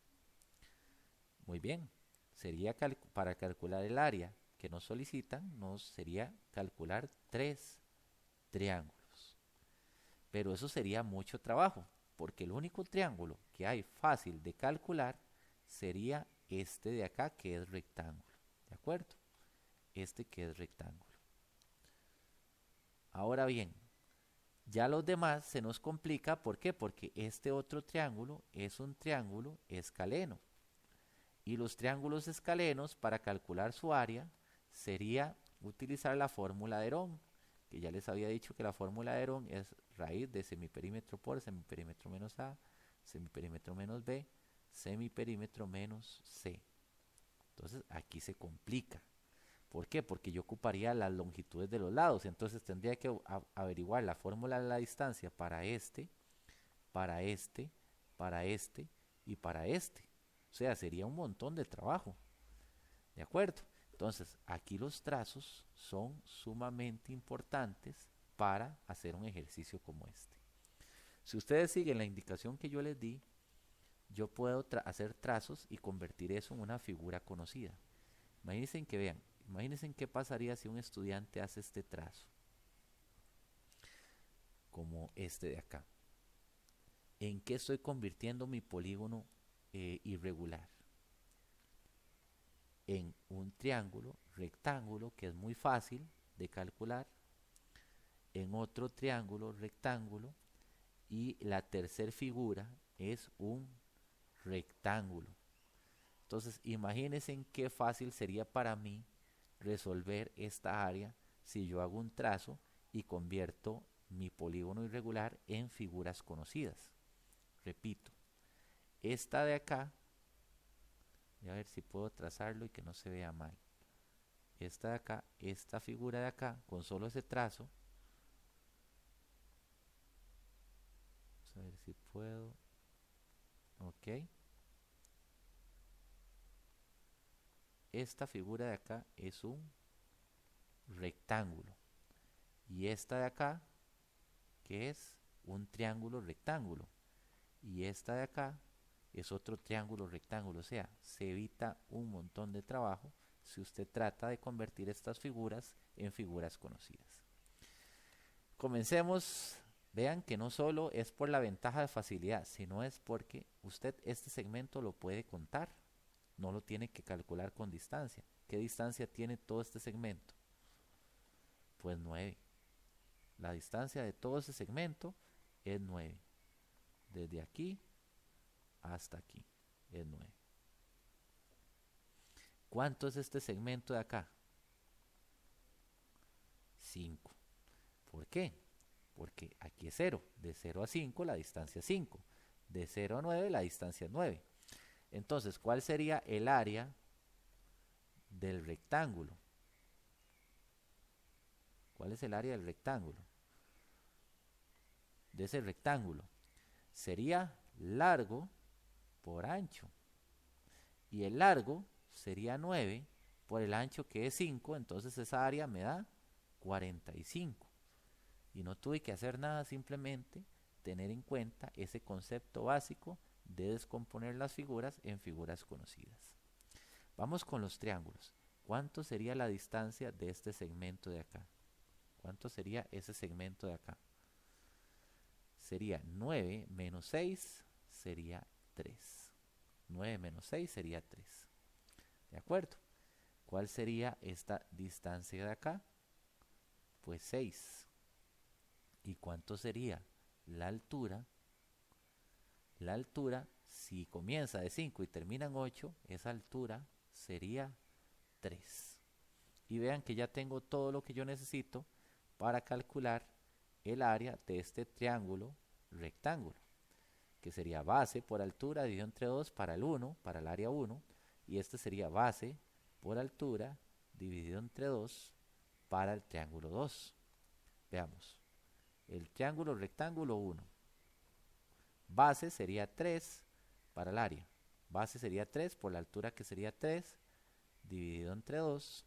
Muy bien, sería para calcular el área que nos solicitan, nos sería calcular 3 triángulos. Pero eso sería mucho trabajo, porque el único triángulo que hay fácil de calcular sería este de acá, que es rectángulo. ¿De acuerdo? Este que es rectángulo. Ahora bien, ya los demás se nos complica. ¿Por qué? Porque este otro triángulo es un triángulo escaleno. Y los triángulos escalenos, para calcular su área, sería utilizar la fórmula de Herón, que ya les había dicho que la fórmula de Herón es raíz de semiperímetro por semiperímetro menos A, semiperímetro menos B, semiperímetro menos C. Entonces aquí se complica. ¿Por qué? Porque yo ocuparía las longitudes de los lados. Entonces tendría que averiguar la fórmula de la distancia para este, para este, para este y para este. O sea, sería un montón de trabajo. ¿De acuerdo? Entonces, aquí los trazos son sumamente importantes para hacer un ejercicio como este. Si ustedes siguen la indicación que yo les di, yo puedo hacer trazos y convertir eso en una figura conocida. Imagínense que vean, imagínense qué pasaría si un estudiante hace este trazo, como este de acá. ¿En qué estoy convirtiendo mi polígono irregular? En un triángulo rectángulo, que es muy fácil de calcular, en otro triángulo rectángulo, y la tercera figura es un rectángulo. Entonces imagínense qué fácil sería para mí resolver esta área si yo hago un trazo y convierto mi polígono irregular en figuras conocidas. Repito, esta de acá, voy a ver si puedo trazarlo y que no se vea mal. Esta de acá, esta figura de acá, con solo ese trazo, vamos a ver si puedo, ok. Esta figura de acá es un rectángulo. Y esta de acá, que es un triángulo rectángulo. Y esta de acá es otro triángulo rectángulo. O sea, se evita un montón de trabajo si usted trata de convertir estas figuras en figuras conocidas. Comencemos. Vean que no solo es por la ventaja de facilidad, sino es porque usted este segmento lo puede contar. No lo tiene que calcular con distancia. ¿Qué distancia tiene todo este segmento? Pues 9. La distancia de todo ese segmento es 9. Desde aquí hasta aquí es 9. ¿Cuánto es este segmento de acá? 5. ¿Por qué? Porque aquí es 0. De 0 a 5 la distancia es 5. De 0 a 9 la distancia es 9. Entonces, ¿cuál sería el área del rectángulo? ¿Cuál es el área del rectángulo? De ese rectángulo. Sería largo por ancho. Y el largo sería 9 por el ancho que es 5. Entonces esa área me da 45. Y no tuve que hacer nada, simplemente tener en cuenta ese concepto básico de descomponer las figuras en figuras conocidas. Vamos con los triángulos. ¿Cuánto sería la distancia de este segmento de acá? ¿Cuánto sería ese segmento de acá? Sería 9 menos 6 sería 3. 9 menos 6 sería 3. ¿De acuerdo? ¿Cuál sería esta distancia de acá? Pues 6. ¿Y cuánto sería la altura? La altura, si comienza de 5 y termina en 8, esa altura sería 3. Y vean que ya tengo todo lo que yo necesito para calcular el área de este triángulo rectángulo, que sería base por altura dividido entre 2 para el 1, para el área 1, y este sería base por altura dividido entre 2 para el triángulo 2. Veamos, el triángulo rectángulo 1, base sería 3 para el área, base sería 3 por la altura que sería 3 dividido entre 2,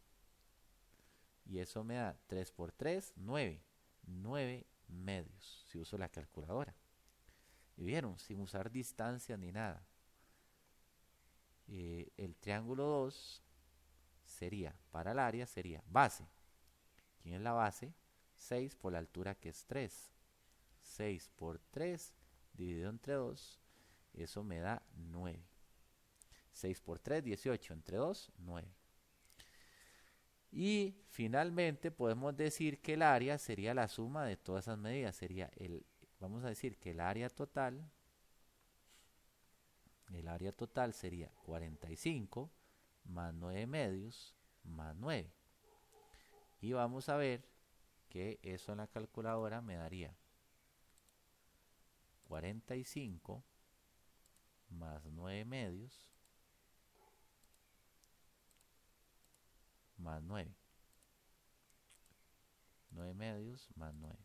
y eso me da 3 por 3, 9, 9 medios, si uso la calculadora. Y vieron, sin usar distancias ni nada. El triángulo 2 sería, para el área sería base. ¿Quién es la base? 6 por la altura que es 3. 6 por 3 dividido entre 2, eso me da 9. 6 por 3, 18, entre 2, 9. Y finalmente podemos decir que el área sería la suma de todas esas medidas. Sería vamos a decir que el área total sería 45 más 9 medios más 9. Y vamos a ver que eso en la calculadora me daría 45 más 9 medios más 9. 9 medios más 9.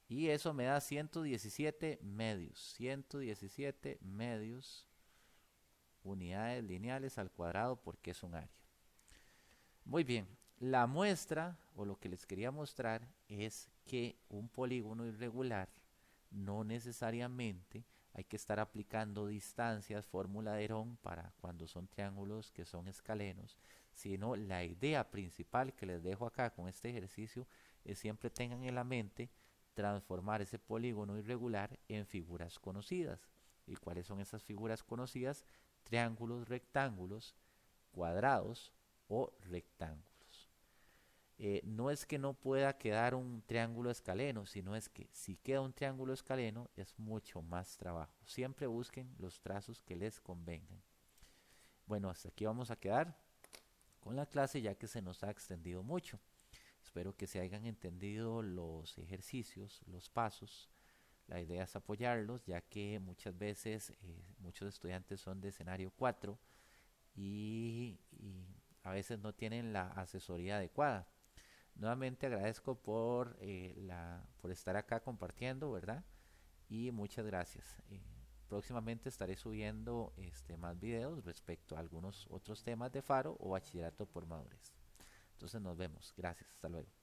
Y eso me da 117 medios. 117 medios unidades lineales al cuadrado porque es un área. Muy bien, la muestra o lo que les quería mostrar es que un polígono irregular no necesariamente hay que estar aplicando distancias, fórmula de Herón para cuando son triángulos que son escalenos, sino la idea principal que les dejo acá con este ejercicio es siempre tengan en la mente transformar ese polígono irregular en figuras conocidas. ¿Y cuáles son esas figuras conocidas? Triángulos, rectángulos, cuadrados o rectángulos. No es que no pueda quedar un triángulo escaleno, sino es que si queda un triángulo escaleno es mucho más trabajo. Siempre busquen los trazos que les convengan. Bueno, hasta aquí vamos a quedar con la clase ya que se nos ha extendido mucho. Espero que se hayan entendido los ejercicios, los pasos. La idea es apoyarlos ya que muchas veces muchos estudiantes son de escenario 4 y a veces no tienen la asesoría adecuada. Nuevamente agradezco por estar acá compartiendo, ¿verdad? Y muchas gracias. Próximamente estaré subiendo más videos respecto a algunos otros temas de Faro o Bachillerato por Madurez. Entonces nos vemos. Gracias. Hasta luego.